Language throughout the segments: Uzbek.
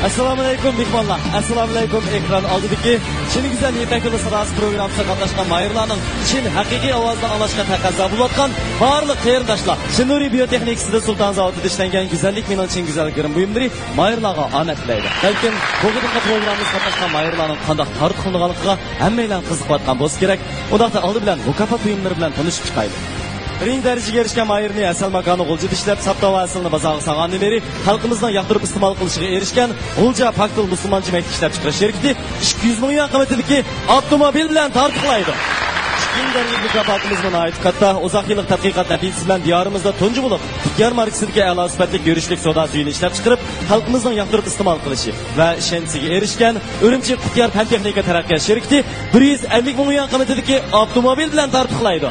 Assalomu alaykum mehmonlar. Assalomu alaykum ekran oldidagi Chin Güzel Yetakli Sadas programmasida qatnashgan mayirlarning chin haqiqiy ovozini anglashga taqozo bo'layotgan barliq qarindoshlar. Shinuri biotexnikasida Sulton zavodida ishlangan go'zallik bilan chin go'zal girim buyumlari mayirlarga omad tilaydi. Balkim bugungi programmamizda qatnashgan mayirlarning qanday tarixligiga hammalar qiziqayotgan bo'lsa kerak. Undaqda oldi bilan mukofot buyumlari bilan tanishib chiqaylik. Ring darajaga erishgan mayirni asal makoni g'ulja ishlab sapto va aslini bozorga solgandan beri xalqimizning yoqtirib iste'mol qilishiga erishgan G'ulja Paktil musulmon jinoyat ishlab chiqarish shirkati 200 million qiymatidagi avtomobil bilan tartiblaydi. Ring darajaga mukofotimiz bilan katta uzoq yillik tadqiqot natijasi bilan diyorimizda tunji bo'lib, Qutyar markasidagi a'lo sifatli yurishlik soda suyini ishlab chiqarib, xalqimizning yoqtirib iste'mol qilishi va ishonchiga erishgan Urumchi Qutyar fan texnika taraqqiyot shirkati 150 million qiymatidagi avtomobil bilan tartiblaydi.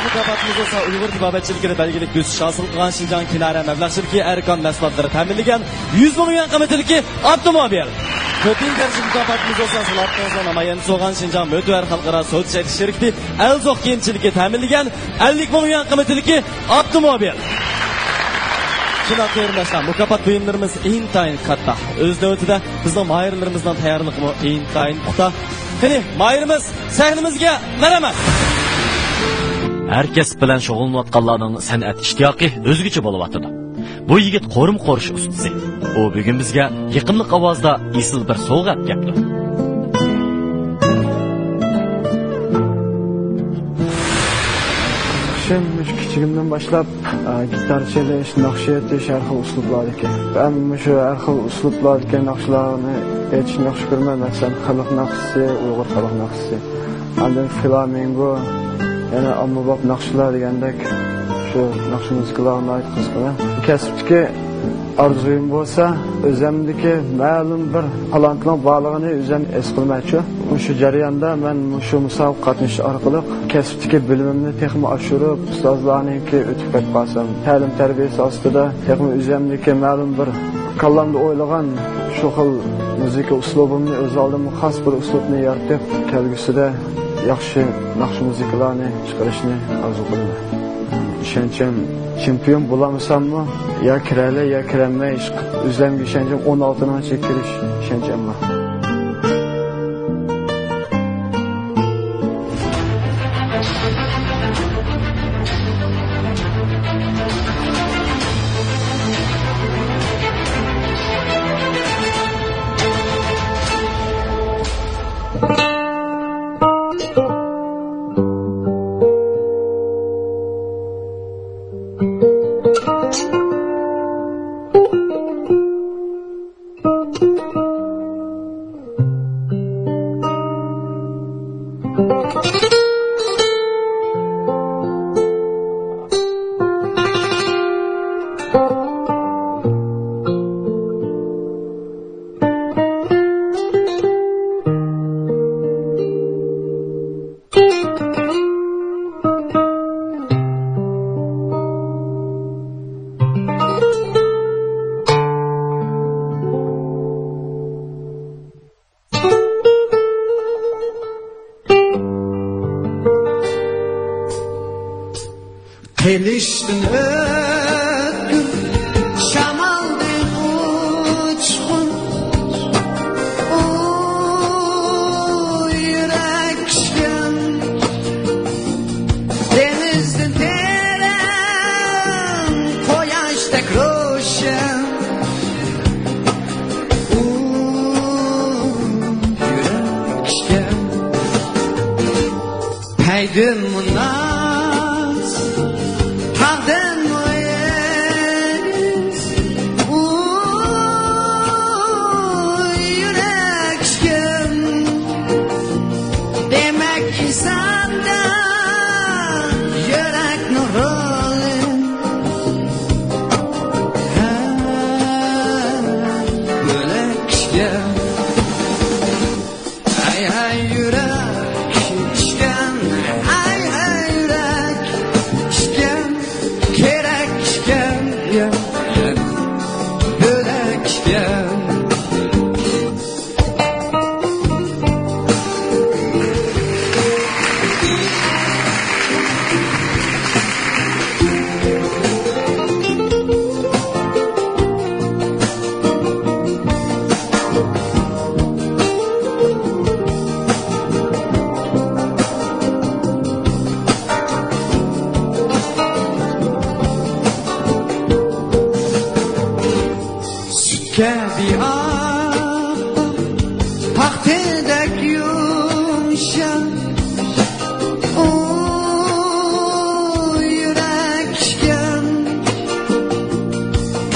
Mukofatimiz bo'lsa Uyg'ur tibobatchiligida belgilik o'sish hosil qilgan Xinjiang Kinara mablag' shirkati Erkon mahsulotlari ta'minlagan 100 million qiymatidagi avtomobil. Ko'pincha daraja mukofatimiz bo'lsa Salatdan namoyon so'g'an Xinjiang Mo'tvar xalqaro so'z shirkati Alzoq kiyimchiligi ta'minlagan 50 million qiymatidagi avtomobil. Shuna qarindoshlar, mukofot buyumlarimiz intayin katta. O'z navbatida bizning mayirlarimizdan tayyorligimi intayin puxta. Qani, mayirimiz sahnimizga marhamat. Herkes bilan shug'ullanayotganlarning san'at ishtiyoqi o'zgacha bo'layotdi. Bu yigit qo'rim qorish ustasi. U bugun bizga yiqimli ovozda esil bir sovg'a gapdi. Sen kichigimdan boshlab gitar chalish, naqsh etish arxil uslublar ekan. Ben shu arxil uslublar ekan naqshlarni aytishni yaxshi ko'raman. Masalan, xalq naqshi, Uyg'ur xalq naqshi, andan flamengo yana ommabop naqshlar degandek shu naqsh muzikalarni ayt qiziqaman. Kasbdagi orzuyim bo'lsa, o'zimdagi ma'lum bir talantning borlig'ini o'zim his qilmoqchi. Shu jarayonda men shu musobaqa qatnashish orqali kasbdagi bilimimni texnik oshirib, ustozlarniki o'tib ketmasam, ta'lim tarbiyasi ostida texnik o'zimdagi ma'lum bir kallamda o'ylagan shu xil muzika uslubimni o'z oldimga xos bir uslubni yaratib, kelgusida yaxshi naqsh muzikalarni chiqarishni orzu qilaman. Ishonchim chempion bo'lamasammi, yo kirali yo kiramay o'zimga ishonchim 16 chekirish ishonchim bor. Geliştin öttün, şamaldın uçkun, yürekşken, denizdin teren, koyaştek roşen, yürekşken, peydin mına, ay yürek işken, ay kabi tahtedek yumuşak yürekken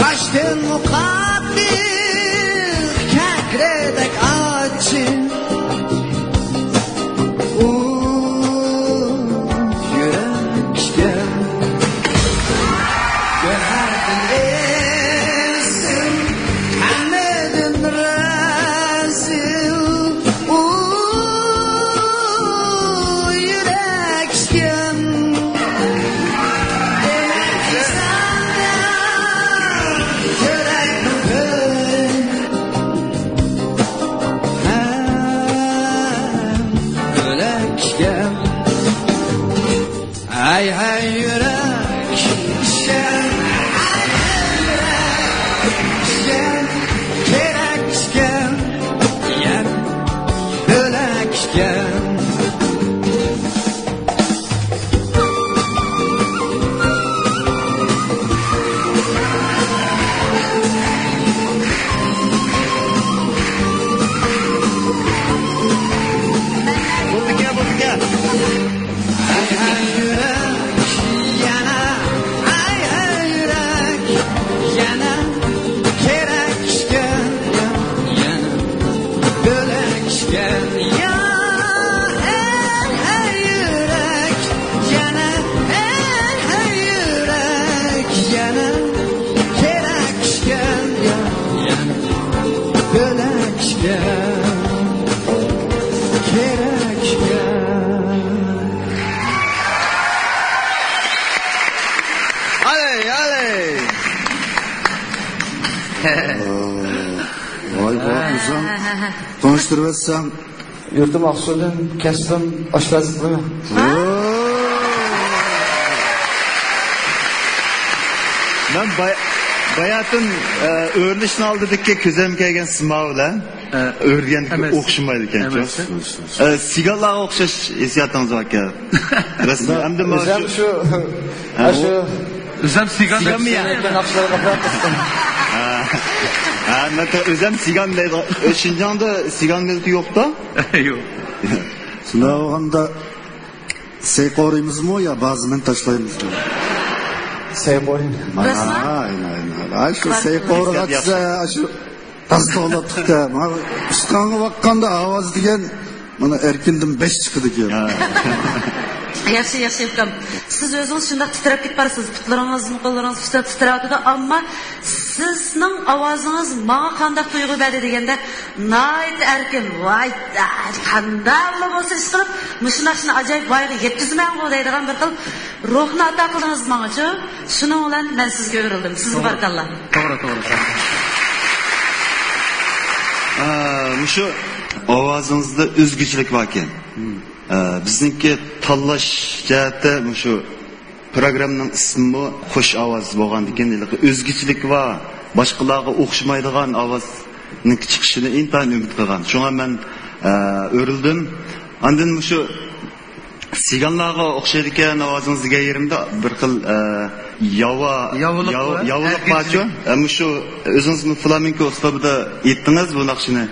kaçtın mukabil kekredek açın yürekken görerdin ezim kendin rezil yürekken demek ki senden yürekten yürekken ay ay yürek sen gerekken yen ölekken ay ay yürek yana ay ay yürek yana gerekken yana bölekken ya ay yürek yana ay yürek yana gerekken yana bölekken gerekken Aley aley. Vay bakmışsam, tanıştırıp etsem. Yurtum Aksu'dan kestim aşpazlığı. Ben bayatın öğrenişini aldırdık közem kelgen sımağı bilen öğrengenlik okşumaydı eken çok. Sigallağa okşaş esiyatınız var ki. Hem de Özlem şu Özlem sigan Sigan mı ya? nakşıları kapıya kıstım. Özlem sigan dedi. Şincan'da sigan mevki yok da. Yok. Şunda o anda seykoruyumuz mu ya bazı taşlayımız mı? Seyboyun. Aynen. Şu seykoruğa çıksa şu hasta olattık da. Üstkanğa bakkanda avaz diyen bana erkindim 5 çıkıdı ki. Yaxshi ukam. Siz o'zingiz shunday titrab ketbarsiz. Putlaringiz, qo'llaringiz titrab turadi, ammo sizning ovozingiz menga qanday tuyg'u berdi deganda, "Nayt erkin, voy, qanday bo'lsa ish qilib, mushunaqni ajoyib voyaga yetkazman bu" deydigan bir xil ruhni ato qildingiz menga-chi. Shuning bilan men sizga o'rildim. Sizga barakalloh. To'g'ri. Shu ovozingizda o'zgarchilik bor ekan. Bizniki tanlash jihati shu programmaning ismi xush ovoz bo'lgandan keyin o'zgarchilik va boshqalarga o'xshamaydigan ovozning chiqishini intayin umid qilgan. Shunga men o'rildim. Ondan shu siganlarga o'xshaydigan ovozingizga yerimda bir xil yovliq borchu. Shu o'zingizni flamenko uslubida aytdingiz bu naqshini.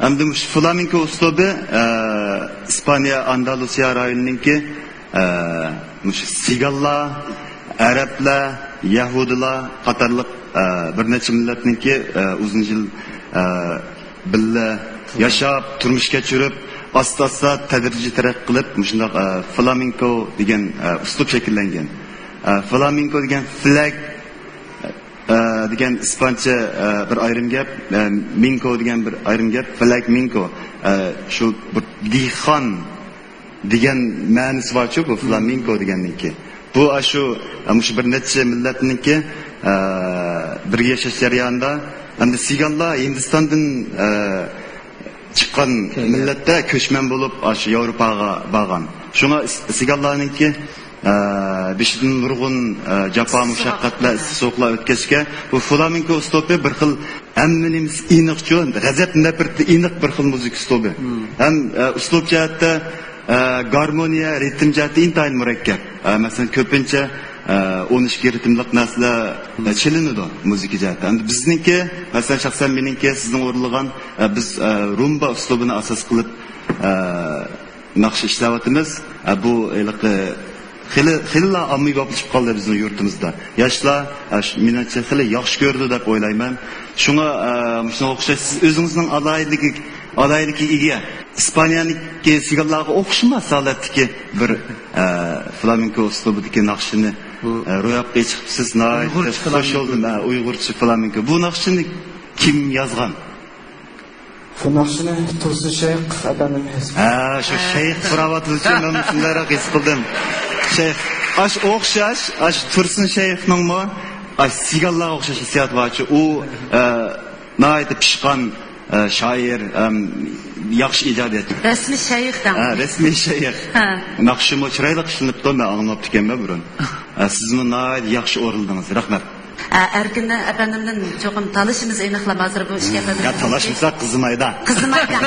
Endi shu flamenko uslubi İspanya, Andalusiya rayoniniki siganlar, arablar, yahudilar qatorliq bir necha millatniki uzun yil billa yashab, turmush kechirib, asta-asta tadrijiy taraqqiy qilib, shunday flamenko degan uslub shakllangan. Flamenko degan flag degan ispancha bir ayrim gap, minko degan bir ayrim gap, flag minko. Shu bir dehqon degan ma'nosi bor-ku bu flamenko deganniki. Bu shu bir necha millatniki birga yashash jarayonida endi siganlar Hindistondan chiqqan millatda ko'chman bo'lib shu Yevropaga borgan. Shunga siganlarniki Beşidin nurgun japa mushaqqatlar so'qlar o'tkazga bu flamenko ustobi bir xil hammanimiz iniqchi, g'azab nafratli iniq bir xil muzik ustobi. Ham ustob jihatda garmoniya, ritm jihati intayin murakkab. Masalan, ko'pincha 12 ritimlik narsalar chilinadi muzika jihatdan. Bizningki, masalan shaxsan meningki sizning o'rinlagan biz rumba uslubini asos qilib naqsh ishlayapmiz. Bu xili ommaviy bo'lib chiqib qoldi bizning yurtimizda. Yoshlar menimcha xili yaxshi ko'rdi deb o'ylayman. Shunga shunga o'xshash siz o'zingizning alayligiga ega Ispaniyadagi sigallarga o'xshamas holatdagi bir flamenko uslubidagi naqshini ro'yobga chiqibsiz. Xo'sh oldim, Uyg'urcha flamenko. Bu naqshni kim yozgan? Bu naqshni Tursun Shayx efendim. Shu Shayx qiravat uchun men shundaroq his qildim. Shayx o'xshash, Tursun Shayxningmi sigallarga o'xshash hissiyat borchi. U nihoyat pishqan shoir, yaxshi ijodiyat. Rasmiy shayxdan. Rasmiy shayx. Naqshimi chiroyli ishlanib turdi, anglab ekanman burun. Sizmi nihoyat yaxshi o'rildingiz. Rahmat. Erkin'le efendimden çoğum talışımız eniqlam hazır bu işe efendim. Ya talaşımsa kızmayda. Kızmayda.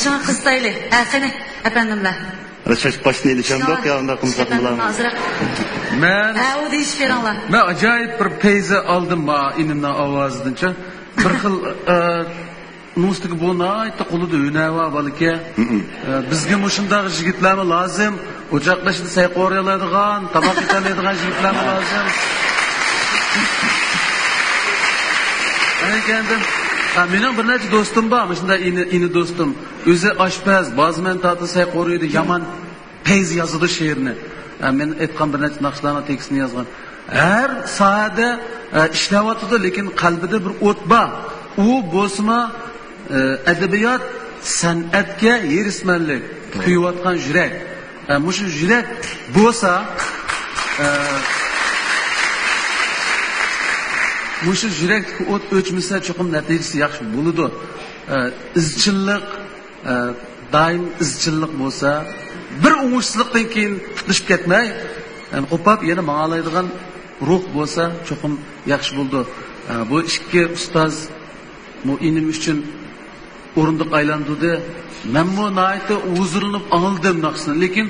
Şuna kıztaylı. Erkin'e efendimle. Raşaş başını ilişem yok ya onda kumsak bulan. Ben o da iş verenler. Ben acayip bir peyze aldım ma inimden avazınca. Bir xil Nustik bu nayta quludu önava balki. Bizge mushundagi yigitlarni lazım. Ocaqlashni sayqoralaydigan, tamoq etalaydigan yigitlarni lazım. Kendim, mening bir necha do'stim bor, shunda ini do'stim. O'zi oshpaz, ba'zimen tatı sayqoraydi, yaman peyz yozadi she'rni. Men aytgan bir necha naqshlarni tekstini yozgan. Har sohada ishlayotdi, lekin qalbida bir o't bor. U bo'lsa adabiyot san'atga yerismanlik, kuyayotgan yurak. Mushu yurak bo'lsa Mushu yurakdagi o't o'chmasa cho'qim natijasi yaxshi bo'ladi. Izchillik, doim izchillik bo'lsa, bir o'ngishsizlikdan keyin tutishib ketmay, qo'pab yana ma'alaydigan ruh bo'lsa, cho'qim yaxshi bo'ldi. Bu ikki ustoz bu inim uchun o'rindiq aylantirdi. Men bu nayta o'zirinib oldim naqshni, lekin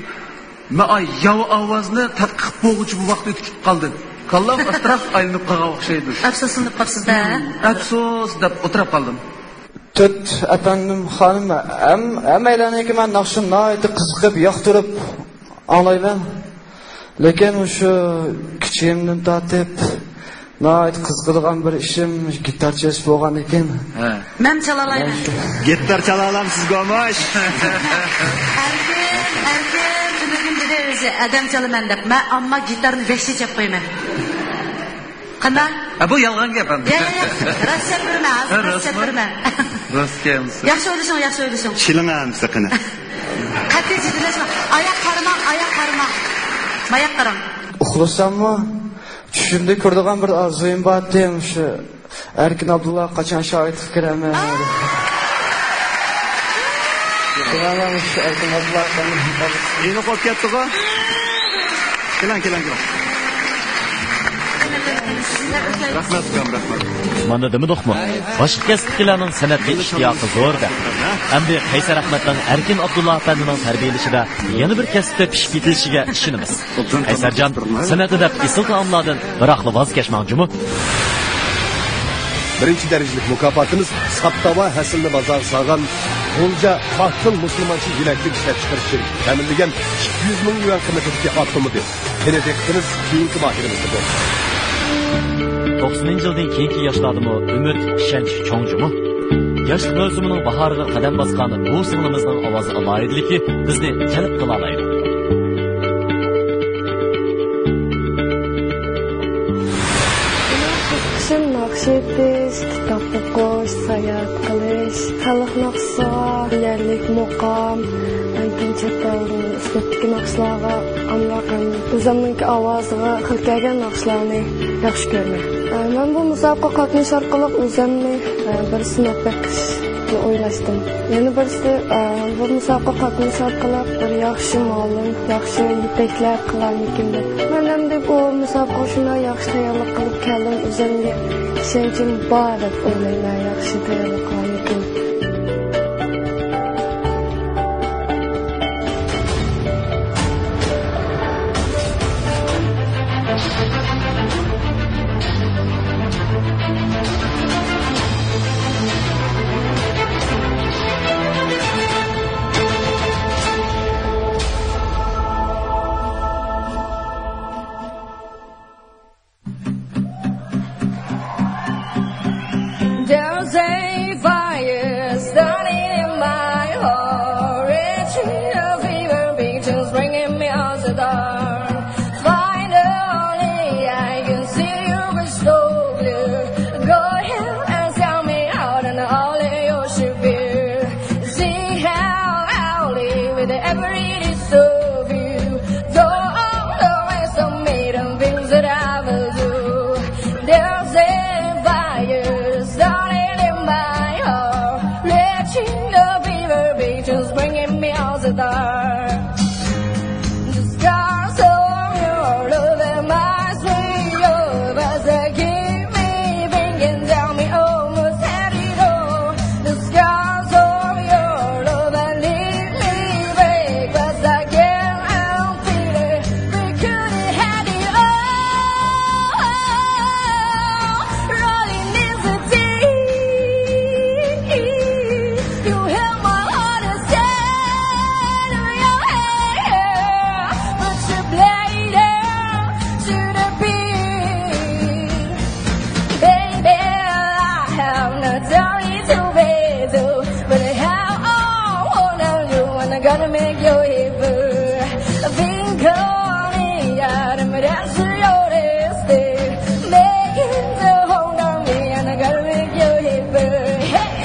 men yav ovozni tadqiq bo'g'uchi bu vaqt o'tib qoldi. Kallam atraf aylanib qolgan o'xshaydi. Afsuslanib qolibsiz-da. Afsus deb o'tirib qoldim. Tut efendim hanım emeyleneki ben naqshni nayta qiziqib yoqtirib anglayman. Lekin şu kichigimdan tortib nayta qiziqadigan bir ishim gitar chalish bo'lgan ekan. Men chala olayman. Gitar chala olamsiz go'mosh. Erkin bugün dedi o'zi adam chalaman deb. Men ammo gitarni vahshiy chap qo'yman. Qana? Bu yolg'on gap ham. Ya. Rossiya birma. Rossiyamiz. Yaxshi o'ylashing. Chilinamiz qana. Qat'iy jiddilashma. Oyoq qarama. Mayak qaram. Uxlasammi? Tushimda ko'rdigan bir orzuyim bor edim, shu Erkin Abdullah qachon shoir fikiraman. Erkin Abdullah Yeni qolib ketdi-ku. Keling. Rahmat. Mana demoqmi? Boshqa kasbchilarning san'atga ishtiyoqi zo'rda. Endi Qaysar Ahmaddan Erkin Abdullah afandining tarbiyalashida yana bir kasbda pishib ketilishiga ishonamiz. Qaysarjon, san'atida isil taomlardan biroqli voz kechmoqchimi? Birinchi darajalik mukofotimiz Saptava hasilni bozor solgan G'ulja Baxtil musulmoncha yelaklik ishlab chiqarishni ta'minlagan 200 ming yuan qiymatidagi avtomobil. Benediktimiz keyingi mahirimizda bo'ldi. 90-yildan keyingi yoshlardimi umid, ishonch cho'ngchimi? Yoshlik mavsumining bahoriga qadam bosgan bu singlimizning ovozi aloyidligi bizni jalb qila oladi. Qishim naqsh etish, kitob o'qish, sayat qilish, xalq naqshi, yerlik muqom, chetdan uslubdagi naqshlarga amlaqan, o'zimning ovoziga qilgan naqshlarni yaxshi ko'raman. Men bu musobaqa qatnashish orqali o'zimni bir sinab o'qishni o'ylashdim. Yana birisi bu musobaqa qatnashish orqali bir yaxshi ma'lum, yaxshi yetaklar qilarmikin deb. Men endi bu musobaqa shunday yaxshi tayyorlik qilib keldim, o'zimga ishonchim bor deb o'ylayman, yaxshi tayyorlik qilarmikin. fire started in my heart, reaching the fever pitch, just bringing me out the dark. The scars of your love and my sweet love as they keep me thinking, tell me almost had it all. The scars of your love and leave me vague, but I can't help feeling we could have had it all. Rolling in the deep, you held my heart inside of your hair, but you played out to the beat. Baby, I have no story to be to, but I have all hold on you, and I'm gonna make you evil. I've been calling out and that's your destiny, making to hold on me, and I'm gonna make you evil. Hey,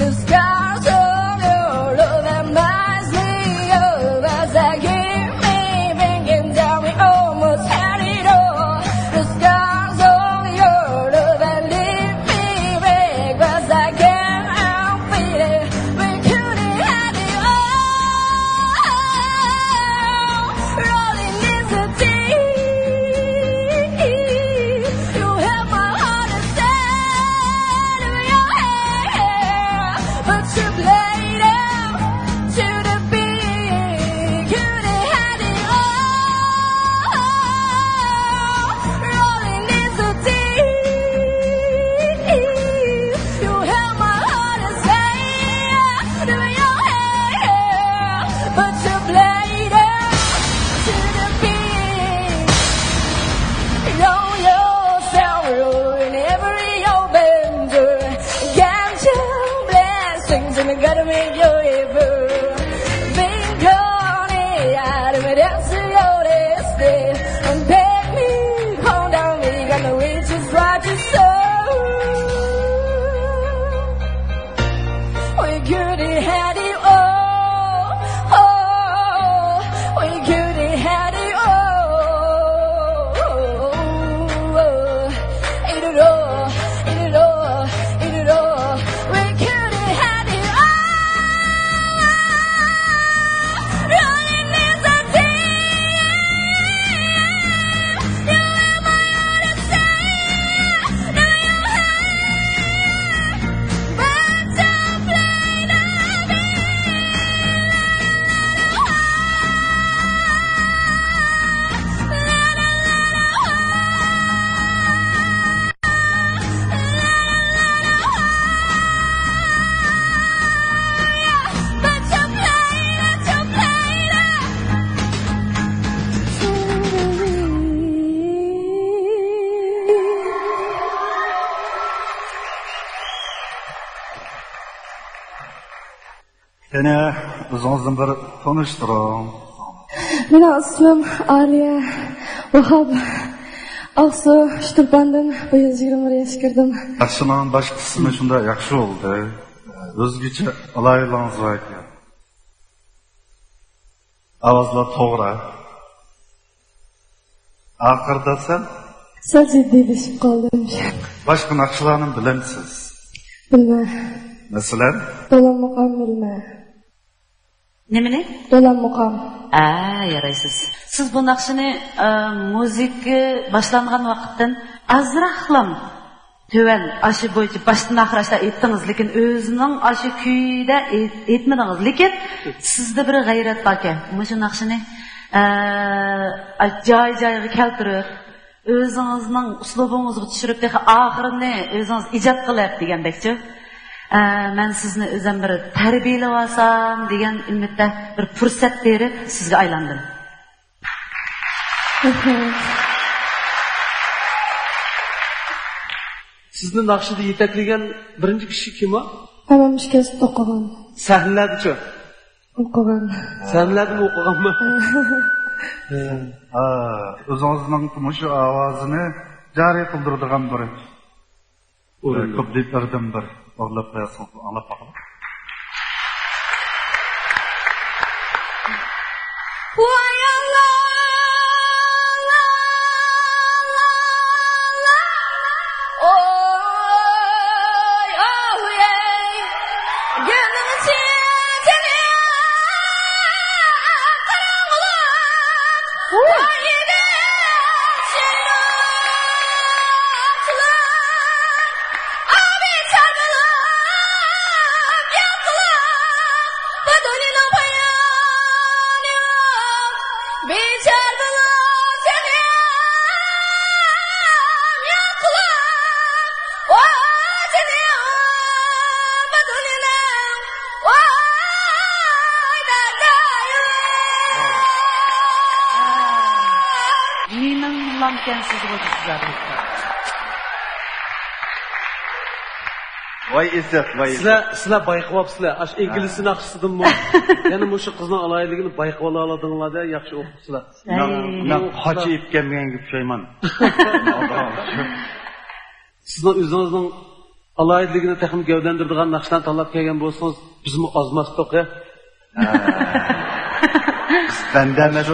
the scars of your love and my sweet love as I keep me thinking, tell me almost had it all. The scars of your love and leave me vague, but I can't help feeling we could have had it all. Rolling in the deep, you held my heart inside of your hair, but you played out to the beat. Could have had it all. Rolling in the deep, you held my heart inside of your hair, but you played out to the beat. Know yourself in every open door. Count your blessings and I gotta make you evil. Been gone out of it, that's your destiny. And take me home down me, gonna reach just what you sow. We could have had it all. Oh, we could have had it all. Eat it all, eat it all, eat it all. We could have had it all. Running in the deep, you have my heart inside of your hair, but you played a Yana o'zingizni bir tanishtiring. Meni ismim Aliya Vahab. Aqsu Shturbandan 120 yoshga kirdim. Yaxshining bosh qismi shunda yaxshi bo'ldi. O'zgacha alaylangiz var ekan. Ovozlar to'g'ri. Oxirida sen Sal jiddiylashib qoldim. boshqa naqshlarni bilamsiz. Bilma. Masalan, Do'lan muqam bilma. Nimani? Do'lan muqam. Yaraysiz. Siz bu naqshini muzika boshlangan vaqtdan azroqlam töven aşı bo'yicha boshdan oxirida aytdingiz, lekin o'zining aşı kuyida aytmadingiz. Lekin sizda bir g'ayrat bor ekan. Mana shu naqshini joy-joyiga keltirib, o'zingizning uslubingizga tushirib, oxirini o'zingiz ijod qilib degandekchi. Men sizni o'zim bir tarbiyalab olsam degan umidda bir fursat berib sizga aylandim. Sizni naqshida yetaklagan birinchi kishi kim o? Hammamiz kasb o'qigan. Sahnaladi-chi? O'qigan. Sahnaladimi, o'qiganmi? o'zingizning shu ovozini joriy qildiradigan bir ko'pliklardan bir o'rlab qo'yasiz, anglab boqing. Oh ekansiz deb o'tiribsizlar. Voy izzat, voy sizlar bayqabsizlar. Ash inglizcha naqshidimmi? Ya'ni o'sha qizning aloyligini bayqab ola oladinglar-da, yaxshi o'qibsizlar. Men qochib kelmaganga pushayman. Sizning o'zingizning aloyligini texnik gavdandiradigan naqshdan tanlab kelgan bo'lsangiz, bizmi ozmasdik ya. Bende emas.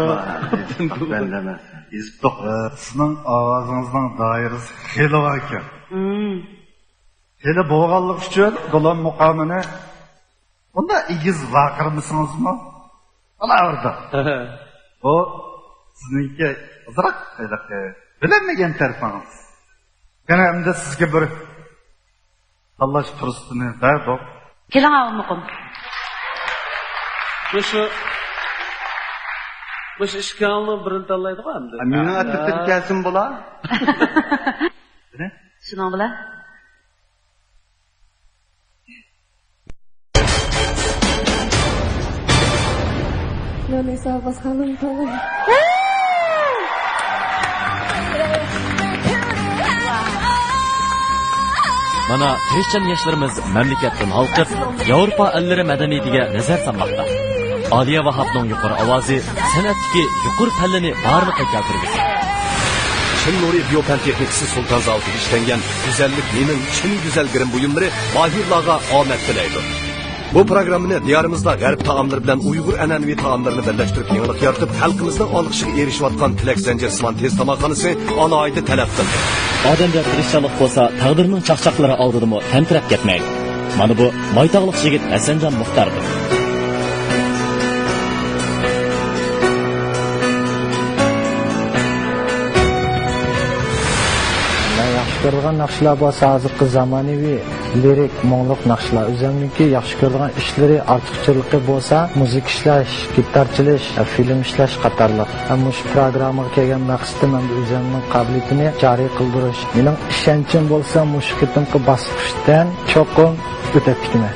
Bende emas. İzbitoq. Sizning ovozingizning doirasi xeli bor ekan. Xeli bo'lganlik uchun dolan muqomini bunda igiz vaqirmisingizmi? Ana orada. O sizningki ozroq bilinmagan tarafingiz. Yana endi sizga bir tanlash fursatini berdik. Keling o'qim. O'sha ishkalni birini tanlaydi-ku endi. Mening atib kelsin bo'la. Shuning bilan Noni sabas halim talim. Mana Xristian yoshlarimiz mamlakatdan halqib, Yevropa ellari madaniyatiga nazar solmoqda. Aliya Vahobning yuqori ovozi san'atdagi yuqori pallani barliqqa keltirdi. Chin Nuriy biopan texnikasi Sultan zavodida ishlangan güzellik mening chin güzel girim buyumlari mahirlarga omad tilaydi. Bu programmani diyorimizda g'arb taomlari bilan Uyg'ur an'anaviy taomlarini birlashtirib yangilik yaratib, xalqimizning olqishiga erishayotgan Tilak Zanjirsimon tez tomoqxonasi alohida talab qildi. Odamga tirishchilik bo'lsa, taqdirning chaqchaqlari oldidimi tantirab ketmaydi. Mana bu moytog'liq yigit Hasanjon Muxtordir. Ko'rgan naqshlar bo'lsa hozirgi zamonaviy lirik mo'ngluq naqshlar. O'zimniki yaxshi ko'rgan ishlari ortiqchiligi bo'lsa, musiqa ishlash, gitar chalish, film ishlash qatorliq. Ammo shu programmaga kelgan maqsadim ham o'zimning qobiliyatini joriy qildirish. Mening ishonchim bo'lsa, shu qitimqi bosqichdan cho'qim o'tib ketman.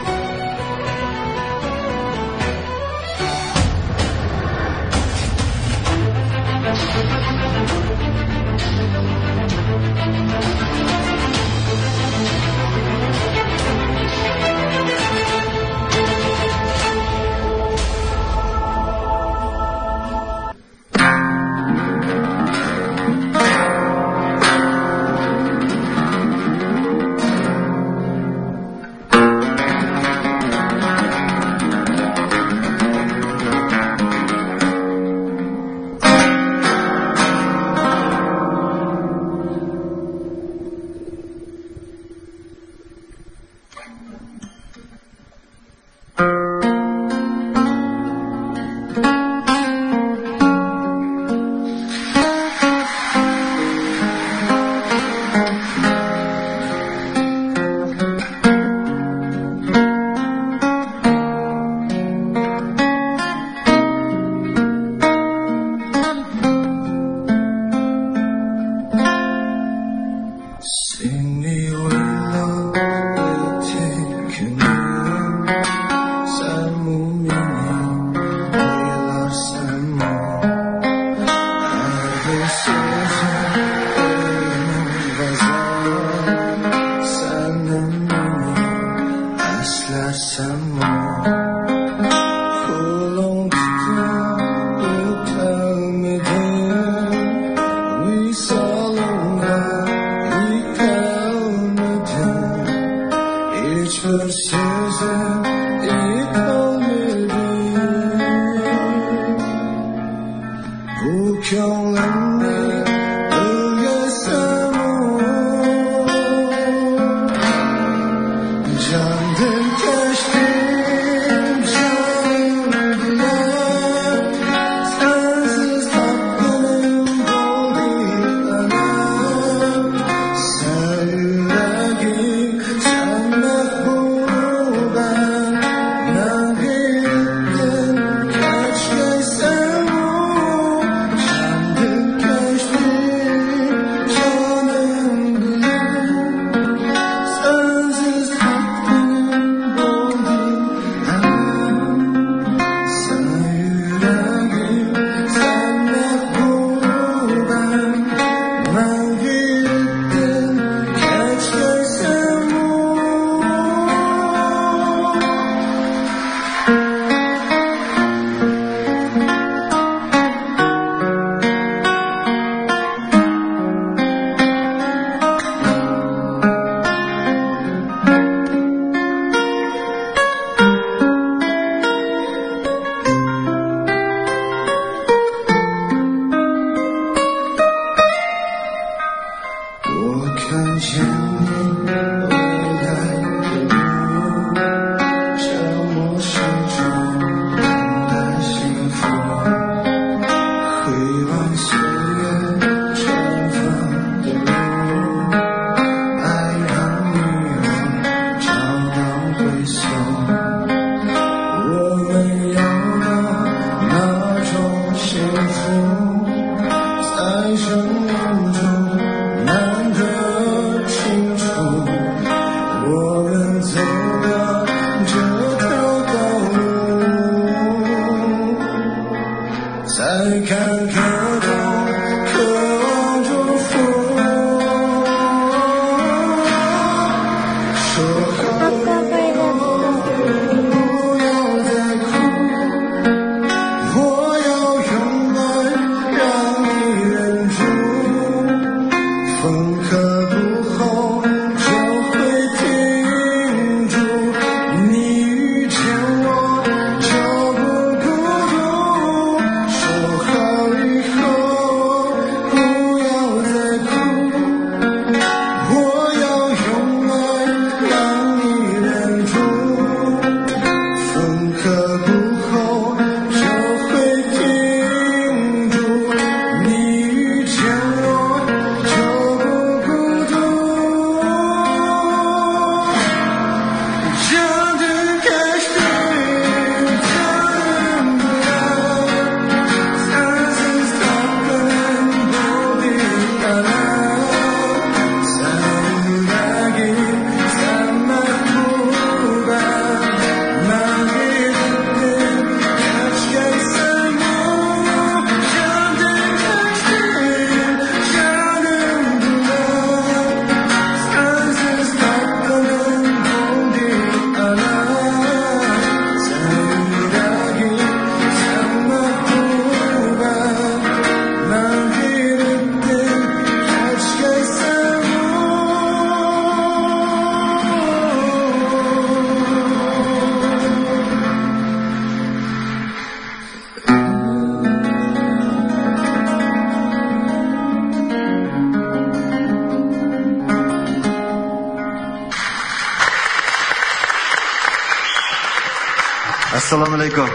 Assalomu alaykum.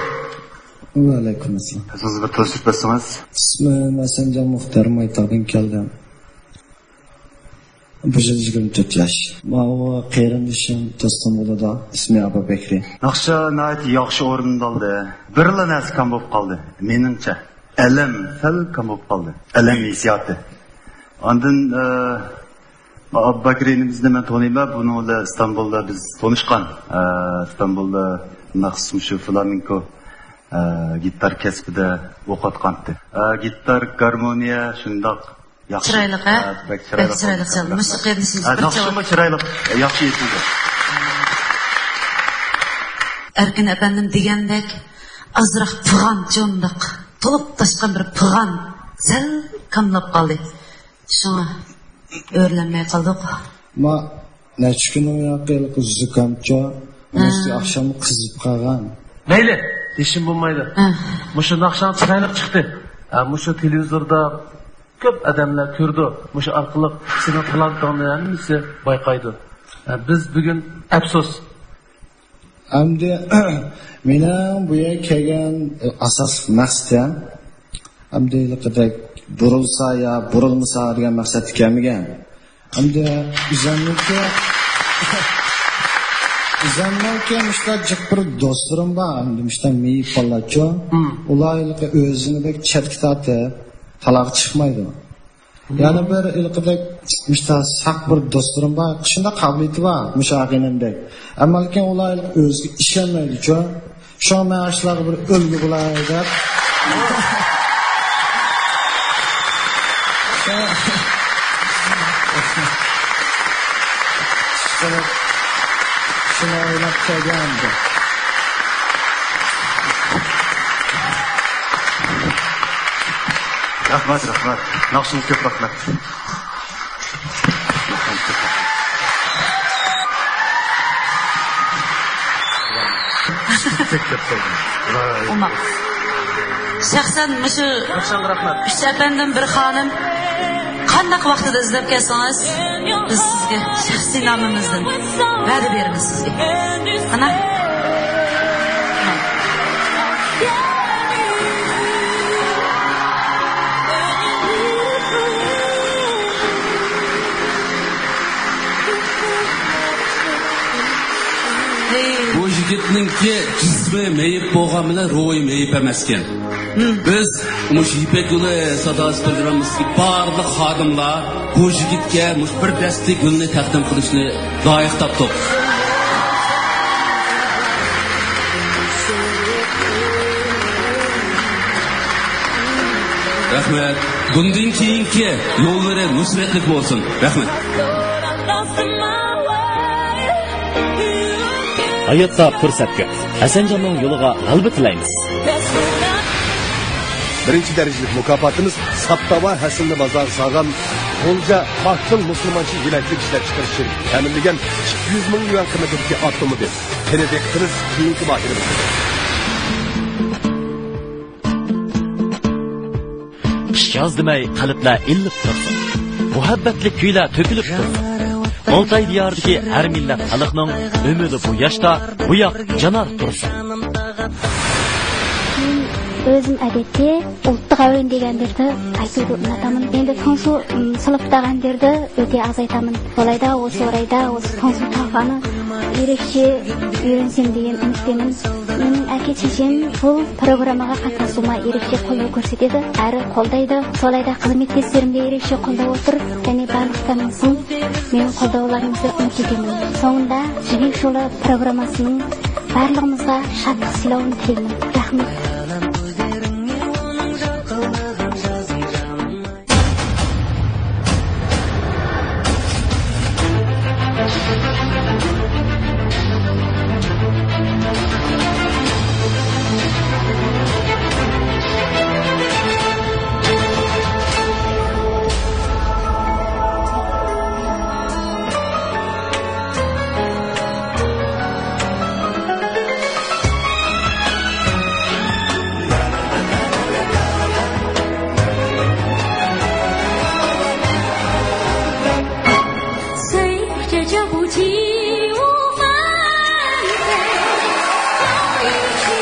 Va alaykum assalom. Siz bir tashrif etsangiz. İsmim Asancan Muhtar Maytaqdan keldim. Bu 24 yaş. Mava qarindishim do'stim bo'ladi. İsmi Abu Bekri. Naqsha nayt yaxshi o'rinda oldi. Birla narsa kam bo'lib qoldi. Meningcha alam sal kam bo'lib qoldi. Alam hissiyoti. Ondan Abu Bekri'mizni men tanıyman. Bunu da İstanbul'da biz tanışkan. İstanbul'da naqs shu flamenco gitar kasbida o'qitgandi. Gitar, garmoniya shundoq yaxshi. Chiroyli, ha? Chiroyli chaldi. Musiqa edishingiz bir Naqshmi chiroyli, yaxshi yetildi. Erkin efendim degandek azroq pig'an jonliq, to'lib tashqan bir pig'an sal kamlab qoldi. Shunga o'rlanmay qoldik. Ma necha kun yo'qlik zukamcha, musti akşam qizib qolgan. Mayli, ishim bo'lmaydi. Mushu naqshan chiroyli chiqdi. Mushu televizorda ko'p odamlar ko'rdi. Mushu orqali seni talantingni hammasi bayqaydi. Biz bugun afsus. Endi mening bu yerga kelgan asosiy maqsadim amdaylikdek burilsa ya burilmasa degan maqsad kelmagan. Endi Zanlarga müştacık bir dostlarım var. Müştacık meyip fallaço. Olaylıkla özünü bek çetkitati talaq çıkmaydı. Yani bir ilqidek müştacık sak bir dostlarım var. Şunda kabiliyeti var müşakinemdek. Ama lakin olaylık özgü işlenmeydi ço. Şu an maaşlar bir ölgü bulaydı. Şuna oynap kelgandi. Rahmat. Naqshim ko'p rahmat. Olma. Şahsen şu üç efendim bir hanım qandaq vaqtida izlab kelsangiz biz sizga shaxsiy nomimizdan va'da beramiz sizga. Ana. Bu yigitninki jismi meyip bo'lgan bilan ruhi meyip emas ekan. Biz mush Ipek yo'li sadosi programmasiga barliq xodimlar bu yigitga mush bir dasta gulni taqdim qilishni loyiq topdik. Rahmat. Bundan keyingi yo'llari nusratlik bo'lsin. Rahmat. Hayotda fursat ko'p. Hasanjonning yo'liga g'alaba tilaymiz. Birinchi darajalik mukofotimiz Saptava hasilni bozor sog'an G'o'lja Baxtli musulmoncha yelaklik ishlab chiqarish uchun ta'minlangan 200 ming yuan qiymatidagi avtomobil. Diqqatimiz keyingi bahrimizda. Yoz demay qalblar ilib tursin. Muhabbatli kuylar to'kilib tursin. Oltay diyardagi har millat xalqning umidi bu yoshda bu yoq janar tursin. Özüm adetте ұлттық әуен дегендерді айтуды ұнатамын. Енді таңсу сыныптағандерді өте аз айтамын. Солайда осы орайда осы таңсу тағаны ерекше үйренсем деген үміттемін. Менің әке шешем бұл программаға қатысуыма ерекше қолдау көрсетеді, әрі қолдайды. Солайда қызметтестерімге ерекше қолдау отыр. Және барлықтарыңыз менің қолдауларыңызды үміт етемін. Соңында жібек жолы программасының барлығымызға шаттық сыйлауын тілеймін. Рахмет.这步起无分飞，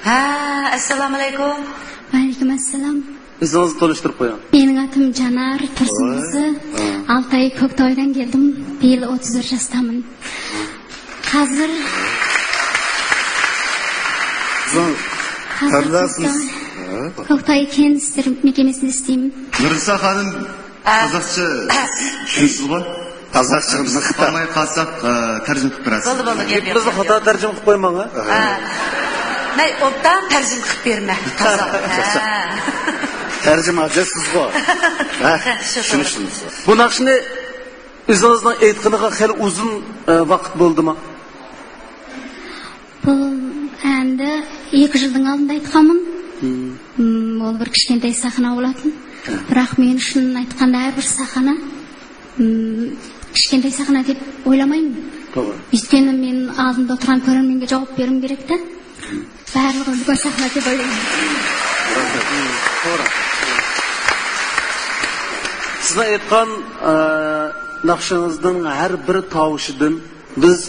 Ha, assalomu alaykum. Aleyküm assalom. O'zingizni tanishtirib qo'ying. Mening atim Janar Tursunqizı. Altay Ko'ktoydan keldim. Bu yil 34 yoshdaman. Hozir Qandaysınız? Ko'ktoy ken istir mekemesinde isteyim. Nurisa Hanım Kazakça düşünsüz mü? Kazakça Qamay qalsaq tarjima qilib berasiz. Bo'ldi, gap yo'q. Bizni xato tarjima qilib qo'ymang, ha? Nay, obdan tarjima qilib berma. Tarjima ajasiz-ku. Tushunishsiz. Bu naqshni o'zingizning aytganiga xeyli uzun vaqt bo'ldimi? Bu endi 2 yildan oldin aytganman. Ol bir kichkintoy sahna bo'ladi. Biroq men shuni aytganda har bir sahna kichkintoy sahna deb o'ylamayman. To'g'ri. Өйткені мен алдында отырған көрерменге жауап беруім керек та. Барлығы үлкен сахна деп ойлаймын. Siz aytgan naqshingizning har bir tovushidan biz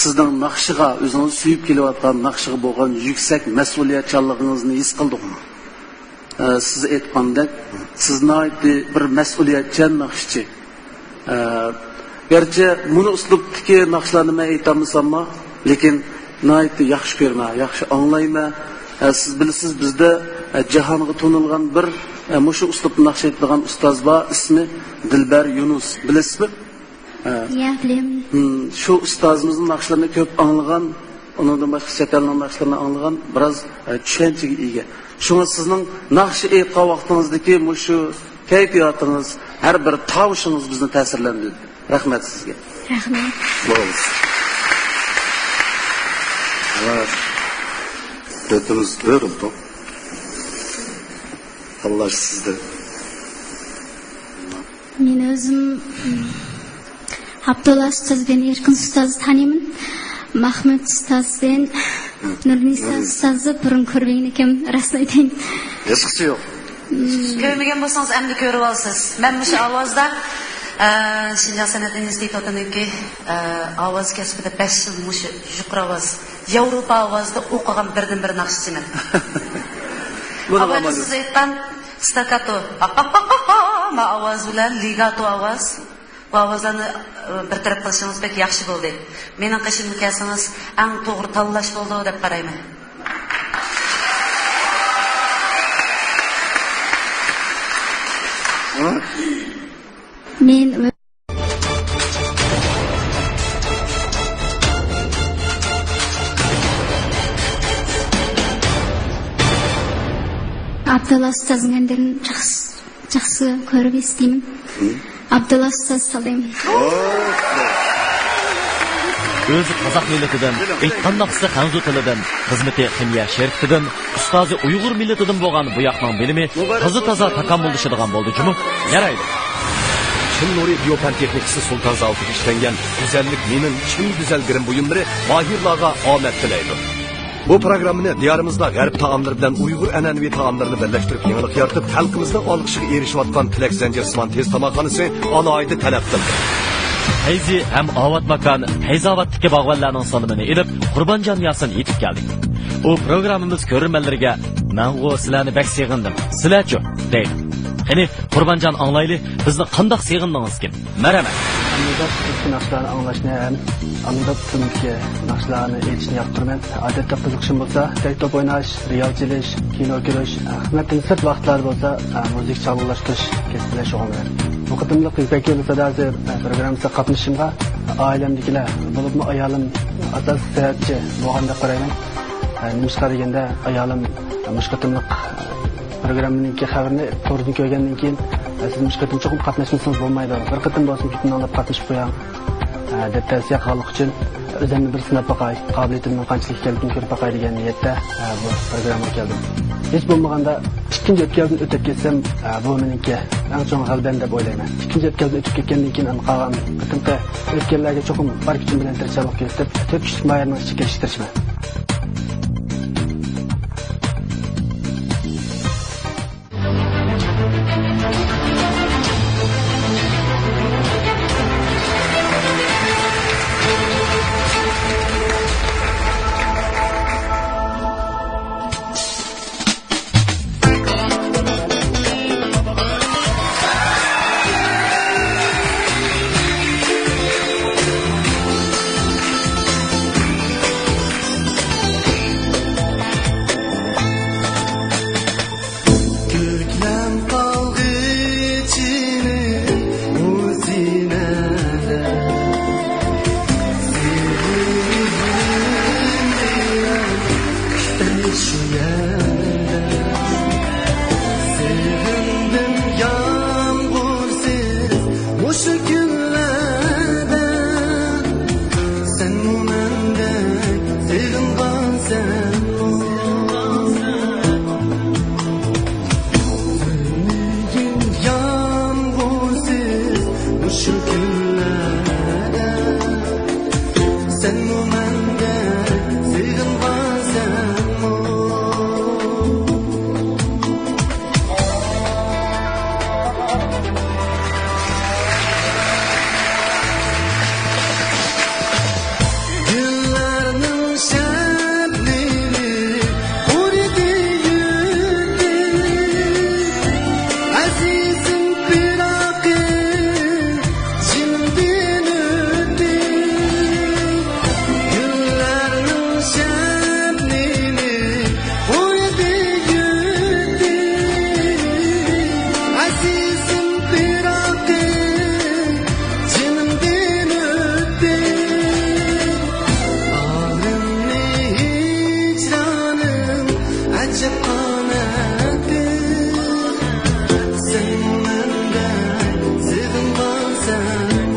sizning naqshiga, o'zingiz suyib kelayotgan naqshiga bo'lgan yuksak mas'uliyatchanligingizni his qildik. Siz aytgandek, siz bir mas'uliyatchan naqshchi. Gerçi bunu uslubdagi naqshlarni men aytamasam, lekin nihoyatda yaxshi ko'rma, yaxshi anglayma. Siz bilasiz, bizda jahonga to'nilgan bir mushu uslubni naqsh etadigan ustoz bor, ismi Dilbar Yunus. Bilasizmi? Ya, bilaman. Shu ustozimizning naqshlarini ko'p anglagan, undan boshqa chet elning naqshlarini anglagan, biroz tushunchaga ega. Shunga sizning naqsh aytgan vaqtingizdagi mushu kayfiyatingiz, har bir tavushingiz bizni ta'sirlantirdi. Rahmat sizga. Rahmat. Bo'ldi. Evet. Dediniz verildi. Allah sizde. Men o'zim Abdullah ustoz bilan Erkin ustozni taniyman. Mahmud ustoz bilan Nurnisa ustozni burun ko'rgan ekan, rost aytayın. Eskisi yo'q. Ko'rmagan bo'lsangiz endi ko'rib olasiz. Men shu ovozda Şinjan Sanat İnstitutu'ndaki ovoz kasbida 5 yil mushu yuqori ovoz, Yevropa ovozida o'qigan birdan-bir naqshchiman. Avval siz aytgan staccato, ma ovoz bilan legato ovoz, bu ovozlarni bir taraf qilsangiz pek yaxshi bo'ldi. Mening qishimni kelsangiz, eng to'g'ri tanlash bo'ldi deb qarayman. Men Abdullah ustazning andirini yaxshi ko'rib естимін. Abdullah ustaz salayım. Özü Kazak milletinden, aytqandaqsı Hanzu tilidan, xizmeti Ximiya şeriftidan, ustozi Uyg'ur milletidan bo'lgan bu yoqning bilimi qizi toza takommullashadigan bo'ldi jumi. Yaraydi. Çin Nuri Biyopan Texnikisi Sultan Zavtiga ishlangan güzellik menin Çin güzel girim buyumları mahirlarga omad tilaydi. Bu programmani diyorimizda g'arb taomlari bilan Uyg'ur an'anaviy taomlarini birlashtirib yangilik yaratib, xalqimizning olqishiga erishayotgan Tilak Zanjirsimon tez tomoqxonasi alohida talab qildi. Hayzi hem avat makan, Hayzavatdagi bog'vanlarning sonini elib, Qurbonjon yasin yetib keldik. O programmamiz ko'rmanlarga men o sizlarni bak seg'indim. Sizlarchi deydi. Qani Qurbonjon anglayli, bizni qandoq seg'indingiz kim? Marhamat. Anladık eski naqshlarni anglashni ham, anladık tunki naqshlarni aytishni yoqtiraman. Odatda qiziqishim bo'lsa, tek-top o'ynash, riyol chelish, kino ko'rish, xizmatning sirt vaqtlari bo'lsa, muzik chalg'ilashtirish kasbida shug'ullanaman. Bu qadimliq Yupakil Sadazir programmasiga qatnashishimga oilamdagilar, bo'libmi ayolim asos sayatchi bo'lganda qarayman. Nimishqa deganda ayolim mushqatimliq programmaning xabarini to'g'ri ko'rgandan keyin siz mushqatim cho'qib qatnashmasangiz bo'lmaydi. Bir qatim bo'lsin ketini olib qatnashib qo'ying deb tavsiya qilganlik uchun o'zimni bir sinab boqay, qobiliyatimni qanchalik ekanligini ko'rib boqay degan niyatda bu programmaga keldim. Hech bo'lmaganda ikkinchi o'tkazni o'tib ketsam, bu meniki eng chong g'alabam deb o'ylayman. Ikkinchi o'tkazni o'tib ketgandan keyin qolgan qatimda o'tganlarga cho'qim bor kuchim bilan tirishib ketib, to'rt kishilik mayarni ichiga kirishtirishman. şu yerde. Sevindim yağmursiz muşu günlerde. Sen bu mendek sevimgan sen. Sevindim yağmursiz muşu günlerde. Sen bu mendek sevimgan sen. Günlerinin şenliği kuridi yüzdü. Azizim pirakı şimdin öttü. Günlerinin şenliği kuridi yüzdü. Azizim pirakı şimdin öttü. Ağrımlı hicranım acı kanadı. Sen benden sevimgan sen.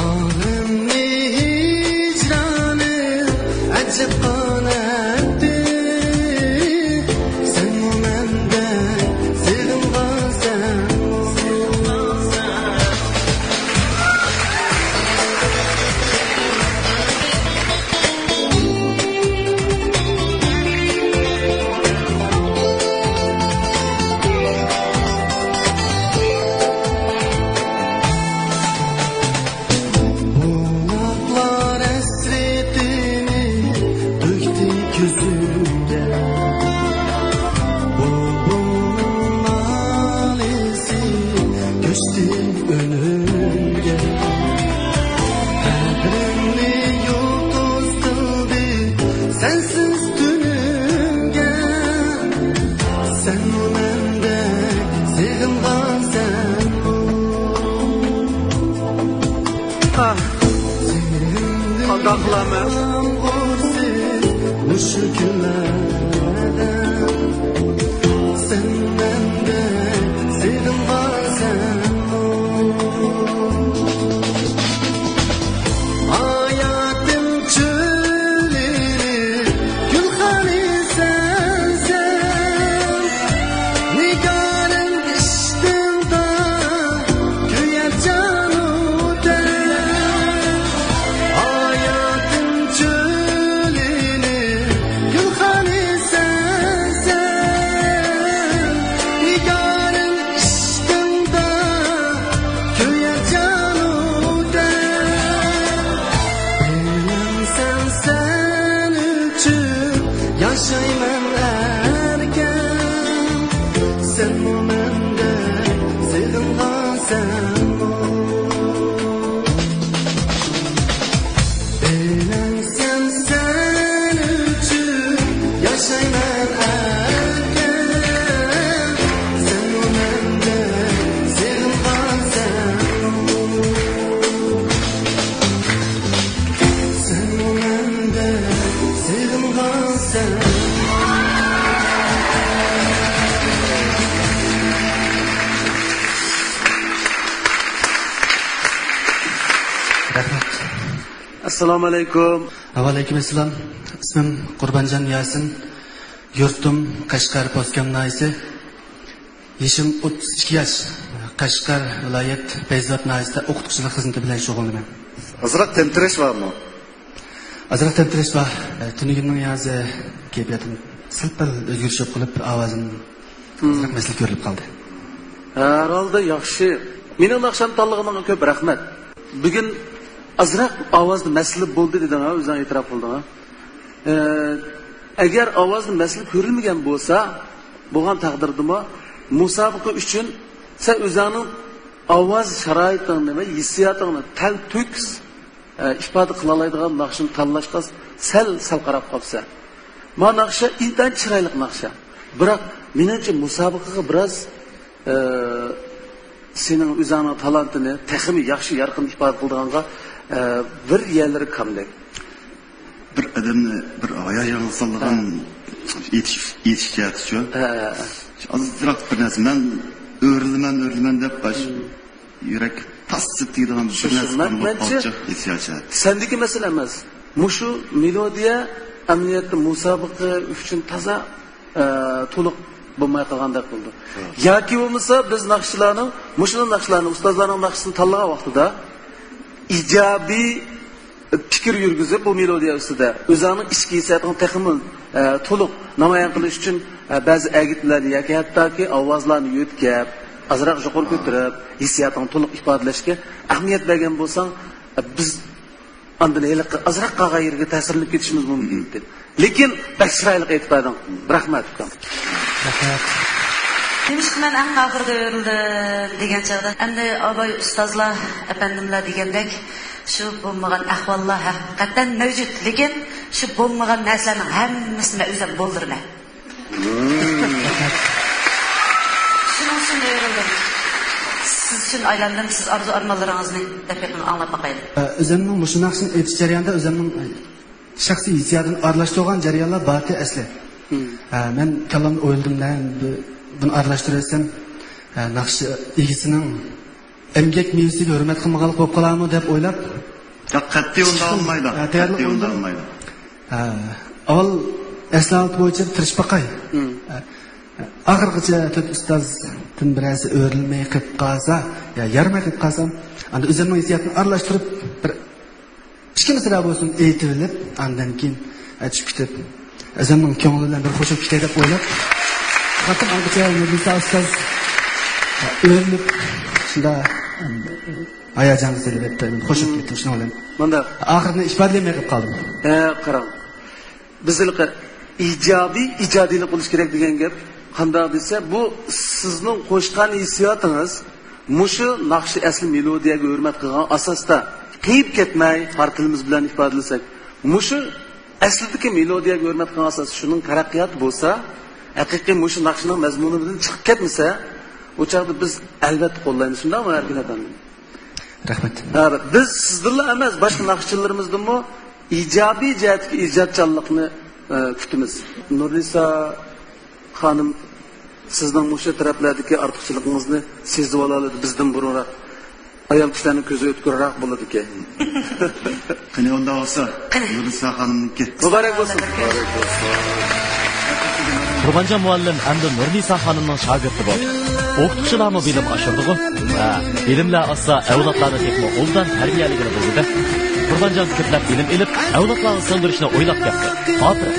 Ağrımlı hicranım acı kanadı. Sen benden sevimgan sen. Bulaklar esretini döktü gözümde. Bulbulun nalesi göçtü önümde. Kadrimni yıldız kıldı sensiz dünümge. Sen mendek sevimgan sen. Qanday qilaman? Muşu günlerde. Sen mendek sevimgan sen. Hayatım çölleri gülhani sensen. Nigarın içtimde güyer canıden. Hayatım çölleri gülhani sensen. Nigarın içtimde güyer canıden. Bilemsen sen üçün yaşayman erken. Sen bu mendek sevimgan sen. Bilemsen sen üçün yaşayman erken. Sen bu mendek sevimgan sen. Sen bu mendek sevimgan sen. Assalomu alaykum. Aleyküm selam. İsmim Qurbanjon Yasin. Yurtum Qashqar Poskan naisi. Yaşım 32 yaş. Qashqar viloyat Beyzot naisida o'qituvchilik xizmati bilan shug'ullanaman. Azroq tentirish bormi? Azroq tentirish bor. Tunigimning yozi kayfiyatim silpil o'zgarish qilib ovozim azroq masal ko'rilib qoldi. Herhalde yaxshi. Mening naqsham tanlag'iningga ko'p rahmat. Bugun azroq ovozda masala bo'ldi deding, o'zing e'tirof qilding. Agar ovozda masala ko'rilmagan bo'lsa, bo'lgan taqdirdami musobaqa uchun sen o'zingning ovoz sharoitingni va hissiyotingni talto'kis ifoda qila oladigan naqshni tanlashga sal qarab qolsa. Mana naqsha intan chiroyli naqsha. Biroq menimcha musobaqaga biroz sening o'zingning talantini texmi yaxshi yorqin ifoda qildiganga bir yerlari kamdek. adamni bir hayajon solgan yetishga şu. Azizroq bir narsa men o'rliman deb baş yurak tasib deydigan bir narsa hissiyat. Sendeki mesele emas. Mushu melodiya amniyatda musobaqa uchun toza to'liq bo'lmay qolgandek bo'ldi. Yoki bo'lmasa biz naqshlarning, mushuni naqshlarni ustozlarning naqshini tanlagan vaqtida ijobiy fikr yurgizib bu melodiya ustida o'zining ichki hissiyotini texnik to'liq namoyon qilish uchun ba'zi agitlarni yoki hattoki ovozlarni yo'tkab, azroq yuqori ko'tarib, hissiyotini to'liq ifodalashga ahamiyat bergan bo'lsang, biz ondan azroq qolgan yerga ta'sirlanib ketishimiz mumkin deb. Lekin baxshiroylik aytib berding. Rahmat ukam. Rahmat. Demişki ben en ahırda öğrendim degen çağda. Endi abay ustazlar, efendimler degandek şu bulmagan ahvallar hakikaten mevcut. Lekin şu bulmagan narsalarning hammasini o'zim bo'ldiraman. Shuning uchun öğrendim. Siz uchun aylandim, siz arzu armanlaringizni daqiqani anglab baqaylik. O'zimning mush naqshni aytish jarayonida o'zimning shaxsiy hissiyotini aralashtirgan jarayonlar borki asli. Men kallamni o'yladim-da, buni aralashtirsam naqshi egisining emgak mevasiga hurmat qilmaganlik bo'lib qolarmi deb o'ylab, qat'iy unda olmaydi. Qat'iy unda olmaydi. Avval aslant bo'yicha tirish baqay. Oxirgacha to'rt ustozdan birasi o'rilmay qilib qolsa, yo yarmay qilib qolsam, endi o'zimning hissiyotini aralashtirib bir kichkina bo'lsin aytilib, andan keyin aytib ketib, o'zimning ko'nglimdan bir qo'shib ketay deb o'ylab, hatto angacha Nurisa ustoz o'rilib, shunda hayajon selib qo'shib ketdim, shuni o'ylayman. Bunda oxirini ifodlamay qilib qoldim. Qarang. Bizlar ijobiy ijodiylik bo'lish kerak degan gap qanday desa, bu sizning qo'shgan hissiyotingiz mushu naqshi asli melodiyaga hurmat qilgan asosda qiyib ketmay, farqimiz bilan ifodalasak, mushu aslidagi melodiyaga hurmat qilgan asos shuning taraqqiyot bo'lsa, haqiqiy mushu naqshning mazmunidan chiqib ketmasa, o chaqda biz albatta qo'llaymiz. Shundaymi, Erkin akam? Rahmat. Biz sizlarla emas, boshqa naqshchilarimizdanmi ijobiy jihatga ijodchanlikni kutamiz. Nurisa xonim, sizning mushu taraflardagi ortiqchiligingizni sezib oladi bizdan burunroq. Ayol kishilarning ko'zi o'tkirroq bo'ladi ekan. Qani unda olsa, Nurisa xonimniki. Muborak bo'lsin. Qurbanjon muallim hamda Nurnisa xonimning shogirdi bo'ldi. O'qituvchilarmi bilim oshirdi-ku? Bilimlar assa avlodlarni tekmo o'ldan tarbiyaligini bildi. Qurbanjon ko'plab bilim ilib, avlodlarni sindirishni o'ylab ketdi. Xotir.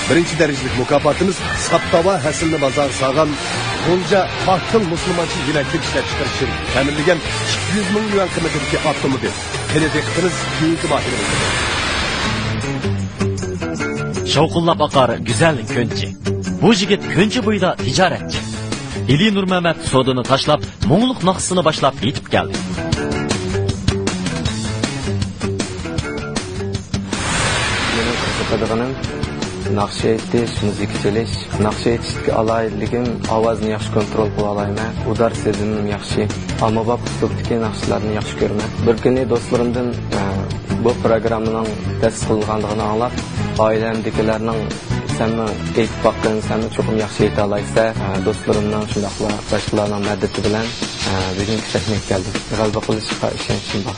Birinchi darajalik mukofotimiz Saptava hasilni bozor sog'an G'ulja Baxtil musulmoncha yelaklik ishlab chiqarish uchun ta'minlangan 200 ming yuan qiymatidagi avtomobil. Qani diqqatiniz keyingi bahimizda. Shavqullab oqar go'zal ko'nchi. Bu yigit ko'nchi bo'yida tijoratchi. Eli Nurmamat sodini tashlab, Mo'ngluq naqsini boshlab yetib keldi. Mening qiziqadiganim naqsh aytish, musiqa chalish, naqsh aytishga alayligim, ovozni yaxshi kontrol qila olayman, udar sezimim yaxshi, ommabop uslubdagi naqshlarni yaxshi ko'raman. Bir kuni do'stlarimdan bu programmaning tasdiqlanganligini anglab, oilamdagilarning "Senmi aytib baqqan, senmi cho'qim yaxshi ayta olaysa", do'stlarimning shundaqla boshqalarning madadi bilan bugun taklif keldi. G'alaba qilishga ishonchim bor.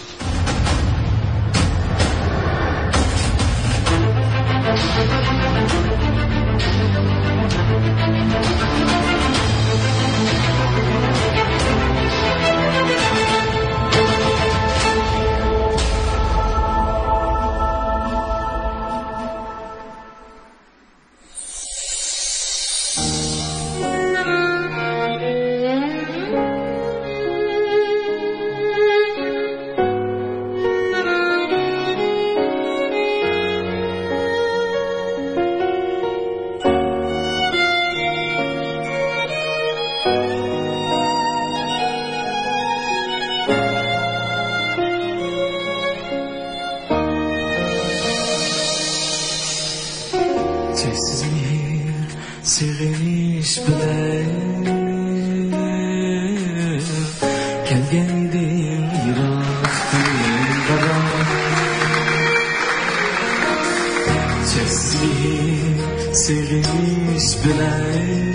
Sevgimiz bilen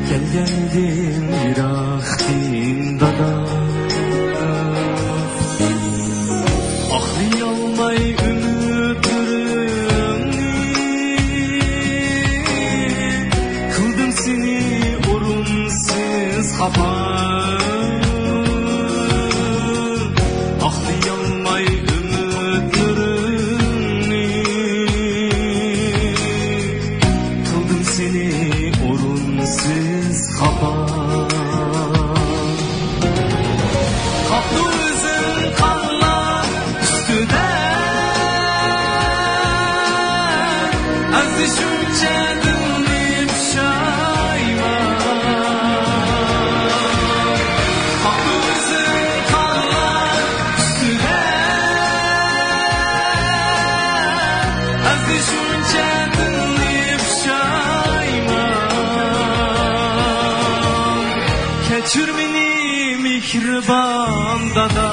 geldim yıraktin dada Ahlayalmay ümitlerimni Kıldım seni orunsiz hava Ahlayalmay Keçür beni mihriban dada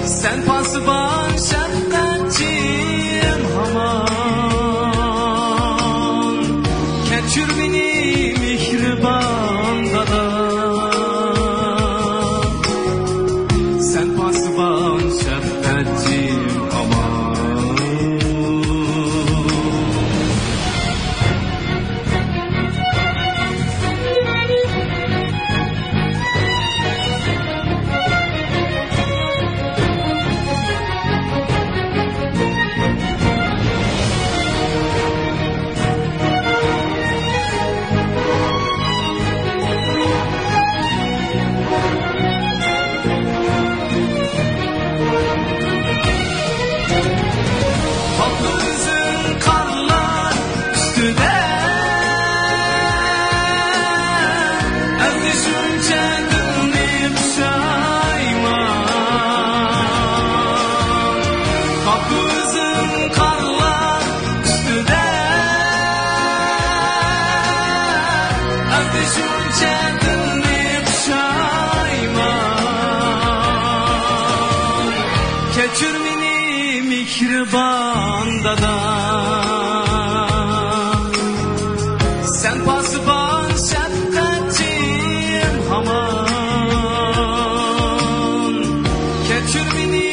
Sen pasban şefkatçim haman Keçür beni mihriban dada Sen pasban şefkatçim haman Keçür beni mihriban dada Sen pasban şefkatçim haman Keçür beni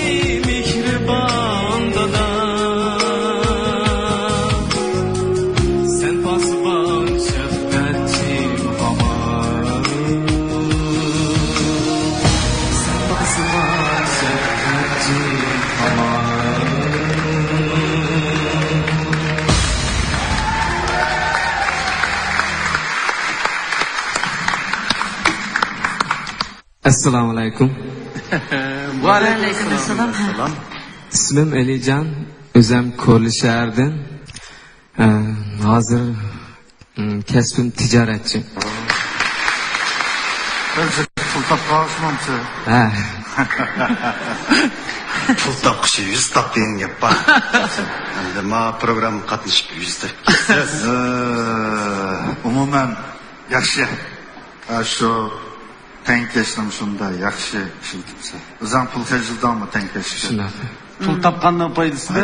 mihriban dada Sen pasban şefkatçim haman Sen pasban şefkatçim Assalomu alaykum. Va alaykum assalom. İsmim Elican, o'zim Ko'rli shahardan. Hozir kasbim tijoratchi. Pul topmoqchimsiz? Ha. Pul topqishi 100 top degan gap bor. Endi ma program qatnashib 100 top. Umuman yaxshi. Shu tenkleştim şunda yaxshi işiltibsiz. O'zing pul tejildimi tenkleşib? Shunaqa. Pul topgandan foydasi ne?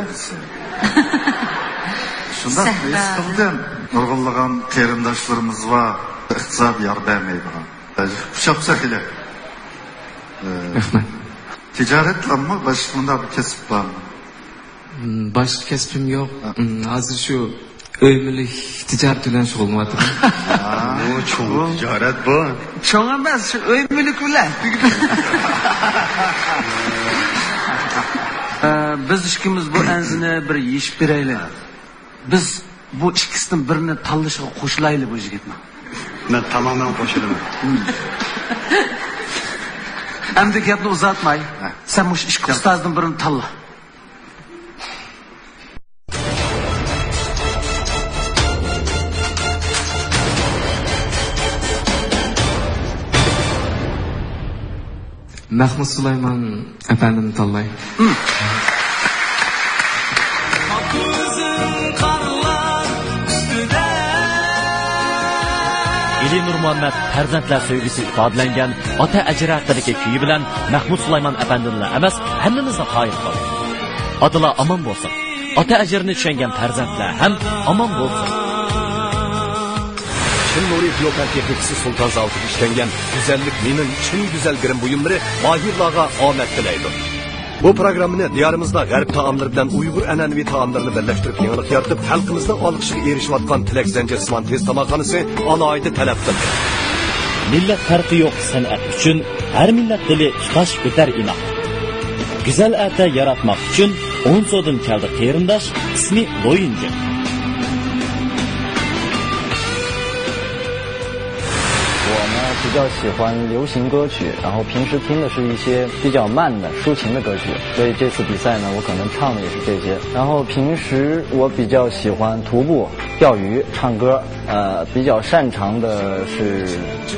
Shunda his qildim. Nurg'unlagan qarindoshlarimiz va iqtisod yordam bergan. Kuchapsa kerak. Rahmat. Tijoratlanma boshqa bunda bir kasb bormi? Boshqa kasbim yo'q. Hozir shu ömürlük ticaret bilen shug'ullanyapman. Bu cho'ng tijorat bu. Cho'ng emas, shu o'yinlik bilan. Biz ikkimiz bu anzini bir yeyishib beraylik. Biz bu ikkisidan birini tanlashga qo'shilaylik bu yigitni. Men tamoman qo'shilaman. Endi gapni uzatmay, sen bu ikki ustozdan birini tanla. Mahmud Süleyman efendim tanlay. Eli Nur Muhammad farzandlar sevgisi ifodalangan ota ajri haqidagi kuyi bilan Mahmud Sulaymon apandilar emas, hammamizni qoyil qildi. Otalar omon bo'lsin. Ota ajrini tushungan farzandlar ham omon bo'lsin. Çin Nuri Biyokan Texnikisi Sultan Zavodiga ishlangan güzellik mening chin güzel girim buyumlari mahirlarga omad tilaydi. Bu programmani diyorimizda g'arb taomlari bilan Uyg'ur an'anaviy taomlarini birlashtirib yangilik yaratib, xalqimizning olqishiga erishayotgan Tilak Zanjirsimon tez tomoqxonasi alohida talab qildi. Millat farqi yo'q san'at uchun har millat dili tutash o'tar inoq. Güzel ata yaratmak için 10 so'dan keldi qerindosh, ismi Loyinji.比较喜欢流行歌曲，然后平时听的是一些比较慢的抒情的歌曲，所以这次比赛呢，我可能唱的也是这些。然后平时我比较喜欢徒步、钓鱼、唱歌，比较擅长的是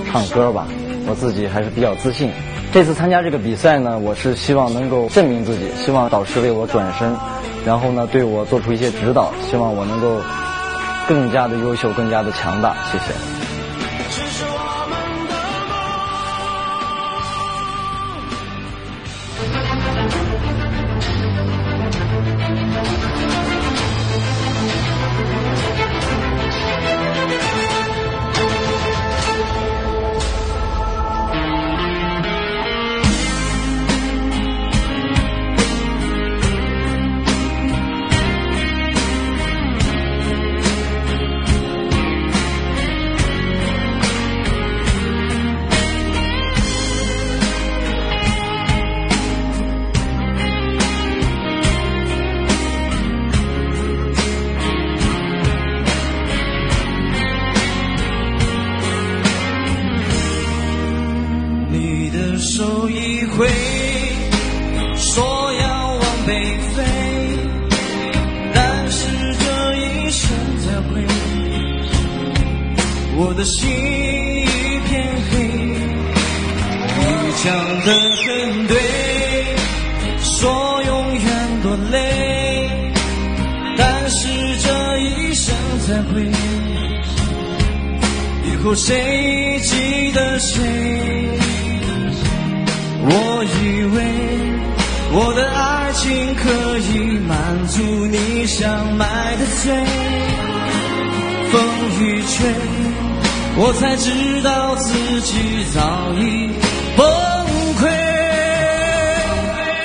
唱歌吧，我自己还是比较自信。这次参加这个比赛呢，我是希望能够证明自己，希望导师为我转身，然后呢对我做出一些指导，希望我能够更加的优秀，更加的强大。谢谢。我的心一片黑，你讲得很对，说永远多累，但是这一生才会，以后谁记得谁？我以为我的爱情可以满足你想买的醉，风雨吹，我才知道自己早已崩溃，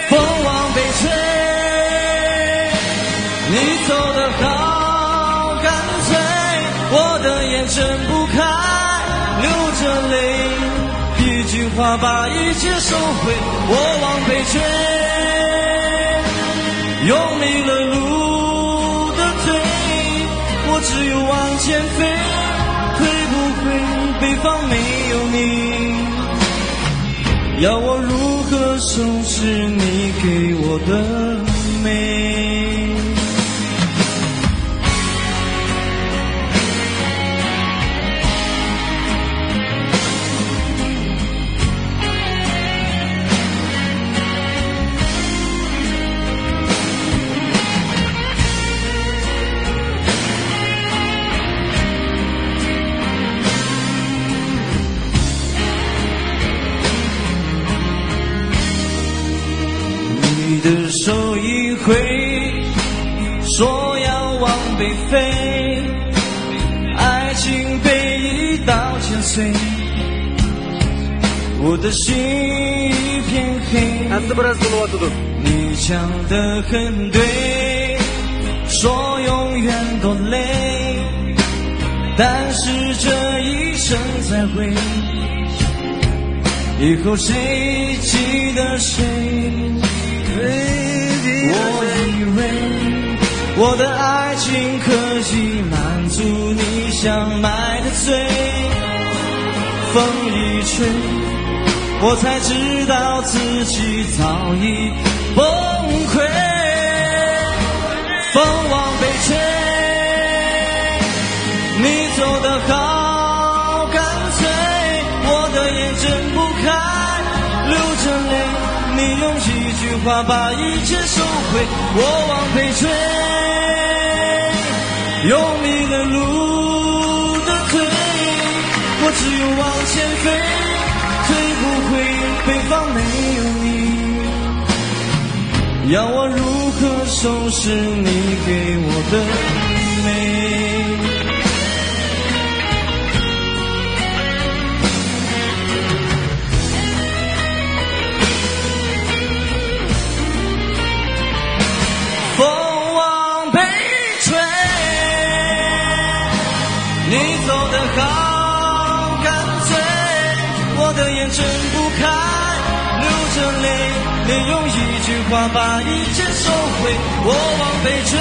风往北吹，你走得好干脆，我的眼睁不开，流着泪，一句话把一切收回，我往北追，用力了路的腿，我只有往前飞，会不会北方没有你？要我如何收拾你给我的美？你的手一挥，说要往北飞，爱情被一刀剪碎，我的心一片黑。你讲得很对，说永远都累，但是这一生才会，以后谁记得谁？我以为我的爱情可以满足你想买的醉，风一吹，我才知道自己早已崩溃，风往北吹，你走得好干脆，我的眼睁不开，流着泪，你用一句话把一切收回，我往北追，用力了路的腿，我只有往前飞，退不回北方没有你。要我如何收拾你给我的美？风往北吹，你走得好干脆，我的眼睁不开，流着泪，连用一句话把一切收回。我往北追，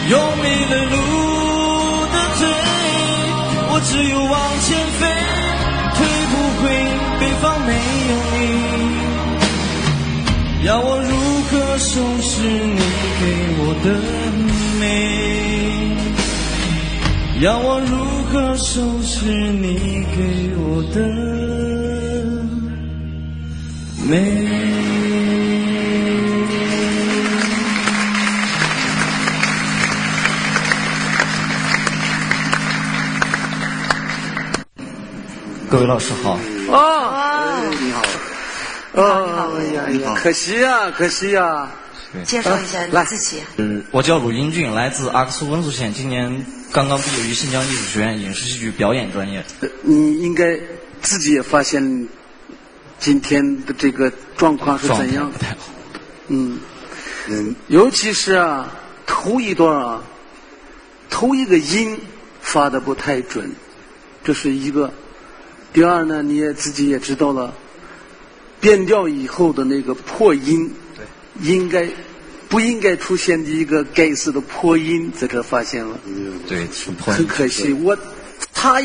用没了路的腿，我只有往前飞，退不回北方没有你。要我如何收拾你给我的美？要我如何收拾你给我的美？各位老师好。你好。可惜呀，可惜呀。介绍一下你自己。我叫鲁英俊，来自阿克苏温宿县，今年刚刚毕业于新疆艺术学院影视戏剧表演专业。你应该自己也发现今天的这个状况是怎样？不太好。尤其是啊，头一段头一个音发的不太准，这是一个。第二呢，你也自己也知道了，变调以后的那个破音，不应该出现的一个该死的破音，在这发现了。对，是破音。很可惜，我差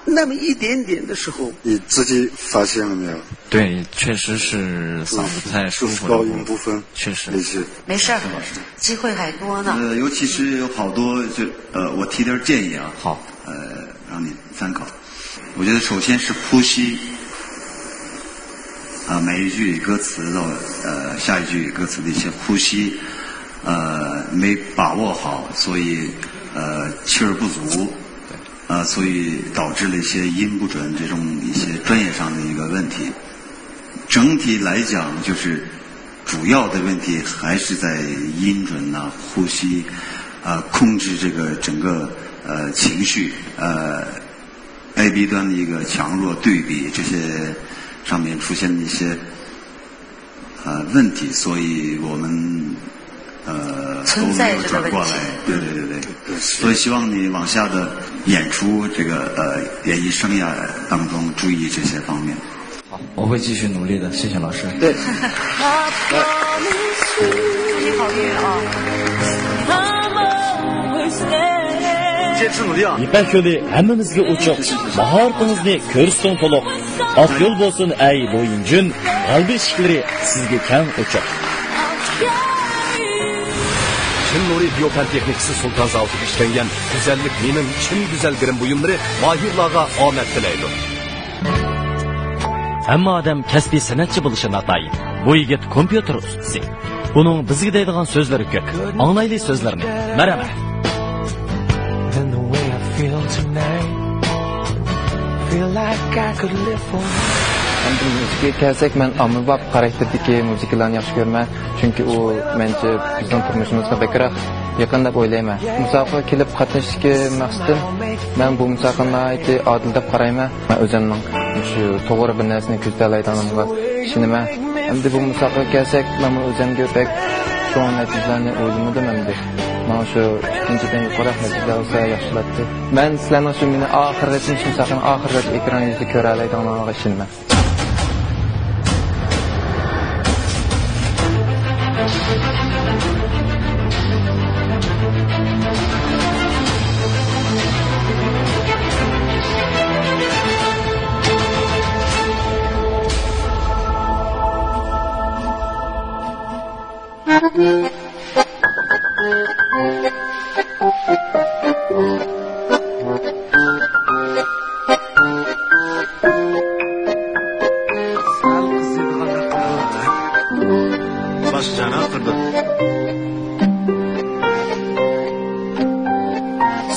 那么一点点的时候，你自己发现了没有？对，确实是嗓子不太舒服。高音部分确实。没事儿，机会还多呢。尤其是有好多我提点建议啊，好，让你参考。我觉得首先是呼吸。每一句歌词到下一句歌词的一些呼吸，没把握好，所以气儿不足，所以导致了一些音不准这种一些专业上的一个问题。整体来讲，就是主要的问题还是在音准呐、呼吸，控制这个整个情绪，A B 端的一个强弱对比这些。上面出现的一些问题，所以我们都没有转过来。对，所以希望你往下的演出这个演艺生涯当中注意这些方面。好，我会继续努力的，谢谢老师。对。祝你好运啊！İpek yolu hemmimizge uçuq. Maharatınızı ko'rsin to'liq. Ak yo'l bo'lsin ey Loyinjun. Qalbi eshikleri sizga keng uçuq. Çin Nuri Biyopen Texnikisi Sultan Zavut'u işlengen güzellik menin Çin güzel birim buyumları mahirlarga omad tilaydi. Hamma odam kasbiy san'atchi bo'lishi notayin. Bu yigit kompyuter ustasi. Buning bizga deydigan so'zlari ko'p. Anglayli so'zlarni. Marhamat. Endi muzikaga kelsak, men ommabop xarakterdagi muzikalarni yaxshi ko'raman, chunki u mencha bizning turmushimizga bekroq yaqin deb o'ylayman. Musobaqaga kelib qatnashishga maqsadim, men bu musobaqani odil deb qarayman. Men o'zimning shu to'g'ri bir narsani ko'zlayotganimga ishonaman. Endi bu musobaqaga kelsak, men o'zimga bek cho'ng natijalarni o'ylamadim endi. Mana shu ikkinchidan yuqori natijalar olsa yaxshilatdi. Men sizlarning shu meni oxirgi musobaqani oxirgi ekran yuzida ko'ra oladiganlarga ishonaman.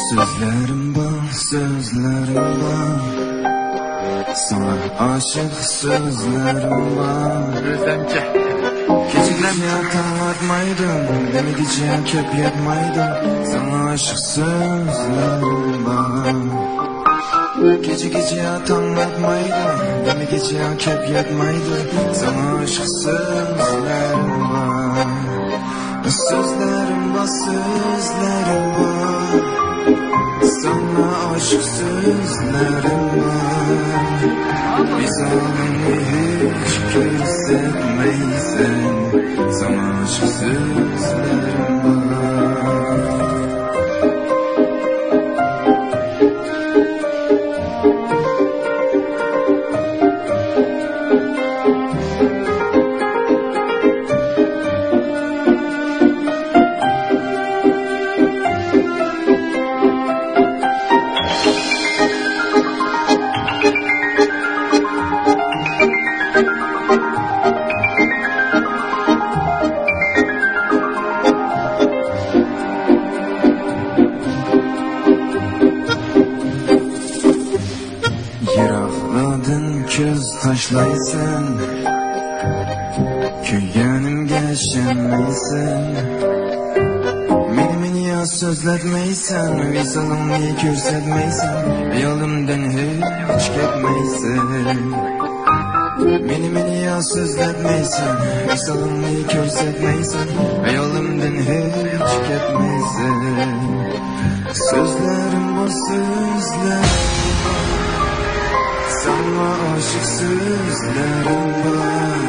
Sözlerim bo'lsa sözlerim var. Sana aşık sözlerim var. Geceler yatağlatmaydım, demi gece köp yatmaydım. Sana aşık sözlerim var. Gece yatağlatmaydım, demi gece köp yatmaydım. Sana aşık sözlerim var. Sözlerim var, sözlerim var. Sana aşık sözlerim var. Bizalını hiç gözetmeysen. Sana aşık sözlerim var. Taşlaysan, kuyganimga ishonmaysan. Meni ya so'zlatmaysan, visolingni ko'rsatmaysan, yo'limdan hech ketmaysan. Meni ya so'zlatmaysan, visolingni ko'rsatmaysan, yo'limdan hech ketmaysan. Sözlerim var, sözlerim. Sana aşık sözlerim var.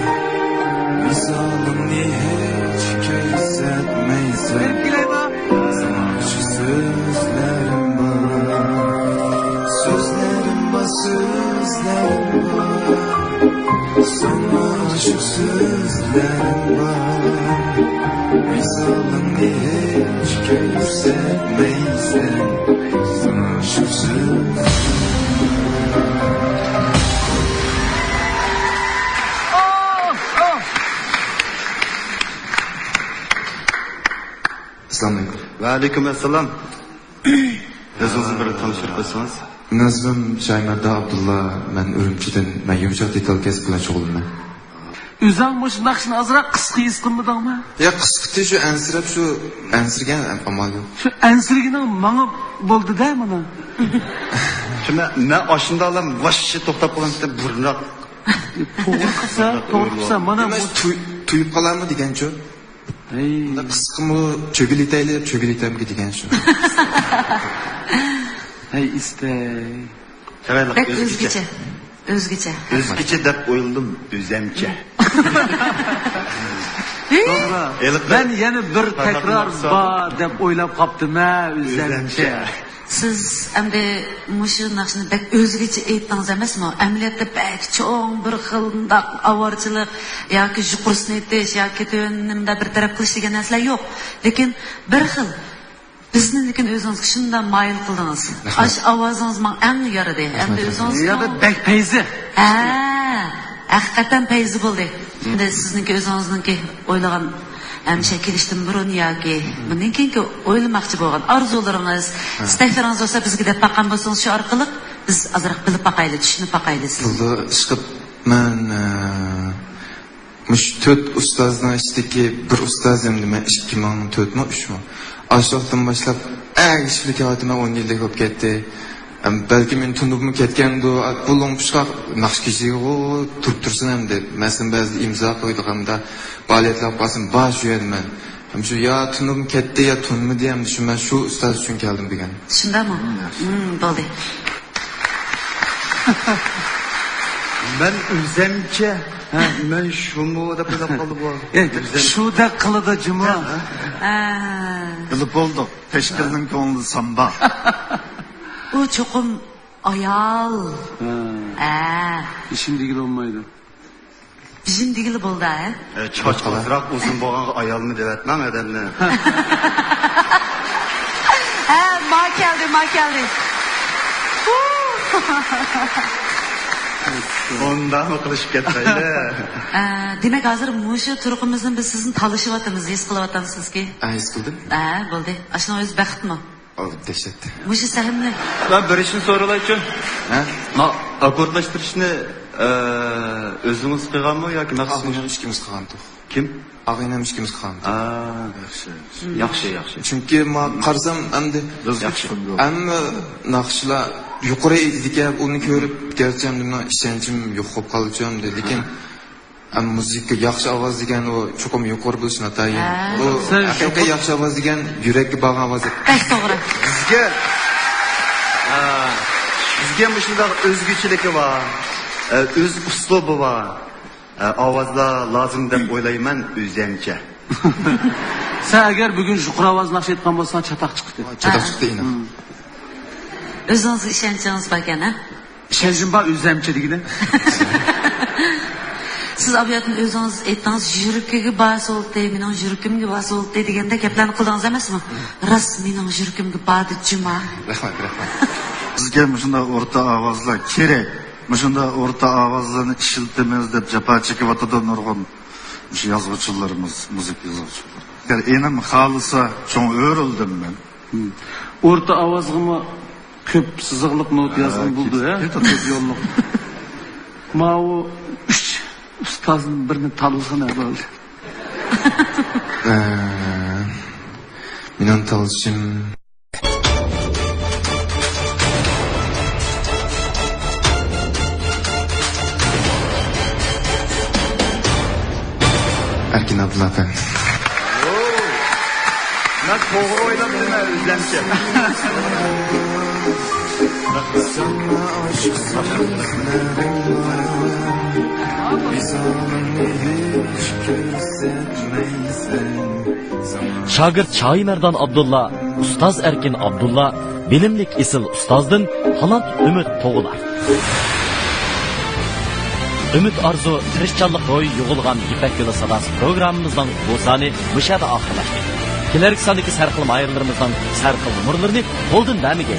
Misalımni hiç gözetmeysen. Sana aşık sözlerim var. Sözlerim var, sözlerim var. Sana aşık sözlerim var. Misalımni hiç gözetmeysen. Sana aşık sözlerim var. Assalamualaikum. Waalaikumsalam. Özünüzü bir tanıştırıp koysanız. Nazmim Şaymada Abdullah. Ben Ürümçi'den, ben yumuşak detal kesip bilen çoğulum. Üzən bu şundaqşını azırak qısqı isqınmıdın mı? Ya qısqıtı şu ensirep şu ensirgen amal yok. Şu ensirginin mağı boldu değil mi lan? Şimdi ne aşında alam vaşı toktap olan işte burnak. Doğru kısa, bana bu... Tuyup kalar mı digen şu? Bunda qısqımı çögüliteyle çögülitem ki digen şu. Hey iste. Bek özgüce. Özgüce. Özgüce dep oyuldum özemce. Sonra ben yeni bir tekrar ba dep oylap kaptım ha özemce. Siz endi muşu naqshini bek özgüce aytdingiz emasmi? Amaliyotda bek cho'ng bir xildaq avorchilik yoki yuqorisini aytish yoki to'nimda bir taraf qilish degan narsalar yo'q. Lekin bir xil bizni lekin o'zingiz shundan mayil qildingiz. Ash ovozingiz men eng yaradi. Endi o'zingiz ya da bek peyzi. Ha, haqiqatan peyzi bo'ldi. Endi sizniki o'zingizniki o'ylagan hemşe kelishdim burun yoki bundan keyingi o'ylamoqchi bo'lgan orzularingiz, istaklarınız olsa bizga deb baqan bo'lsangiz shu orqali biz azroq bilib baqayli, tushunib baqayli. Buldu chiqib men mush 4 ustozdan ishdiki bir ustoz endi men 2004 mi 3 mi? Aşağıdan başlap ishlik hayotim 10 yillik bo'lib ketdi. Belki men tunubim ketgandi, bu longpishqa naqshkishiga turib tursin hamda masalan ba'zi imzo qo'ydik hamda faoliyatlar qilsin bosh yo'yman. Ham shu ya tunubim ketdi ya tunmidi ham shu men shu ustoz uchun keldim degan. Shundami? Bo'ldi. Ben özemce. Ben şunu da bilip kaldı bu. Şu da kılıdı cuma. Bilip olduk. Peşkilinin konuğu samba. O çokum ayal. İşim digil olmaydı. Bizim digil buldu ha? Çoç kızrak uzun boğan ayal mı devetmem edenle. Ma geldi. Ondan mı kılışıp ketmeydi? Demek hazır muşu turkumuzun biz sizin talışıvatımız, his kılıvatamsınız ki. His kıldım. Buldu. Aşına öz bəxt mi? Dehşet. Muşu sahimli. Ben bir işini sorulayçı. Ha? Akordlaştırışını özünüz kıygan mı ya ki nasıl? Ağayla işkimiz kıygan. Kim? Ağayla işkimiz kıygan. Yaxşı. Çünkü ma qarsam endi amma naqshlar yuqori ekan, uni ko'rib gerçekten ishonchim yo'q bo'lib qolgan lekin muzika yaxshi ovoz degan u cho'qim yuqori bo'lishini atayin. Bu haqiqiy yaxshi ovoz degan yurakka bog'an ovoz. To'g'ri. Bizga shunday o'zgarchiligi bor, o'z uslubi bor. Ovozlar lozim deb o'ylayman o'zimcha. Sen agar bugun shuqur ovoz naqsh etgan bo'lsang chataq chiqdi. Chataq chiqdi ina. O'zingiz ishonchingiz bor ekan, ha? Ishonchim bor o'zimcha degida. Siz abiyatin o'zingiz aytdingiz, yuragiga bas oldi, mening yuragimga bas oldi deganda gaplarni qildingiz emasmi? Rost mening yuragimga badi juma. Rahmat. Bizga shunday o'rta ovozlar kerak. Shunday o'rta ovozlarni ishiltimiz deb japa chekyapti nurg'un yozuvchilarimiz, muzik yozuvchilar. Enim xolisa cho'ng o'rildim men. O'rta ovozg'imi ko'p siziqliq not yozgan bo'ldi, ha? Ko'p yo'lliq. Mau 3 ustozning birini tanlag'ana bo'ldi. Mening tanlashim Erkin Abdullah ben. Ben doğru oynadım ben özlemce. Şagird Şahimerdan Abdullah, Ustaz Erkin Abdullah, bilimlik isil ustazdın talant ümit toğular. Ümit arzu, tirishchanlik ro'y yo'g'ilgan Ipak yo'li sadasi programmamizdan bu soni mushada oxirlashdi. Kelarki sondagi sarxil mayirlarimizdan sarxil umrlarini qo'ldan damiga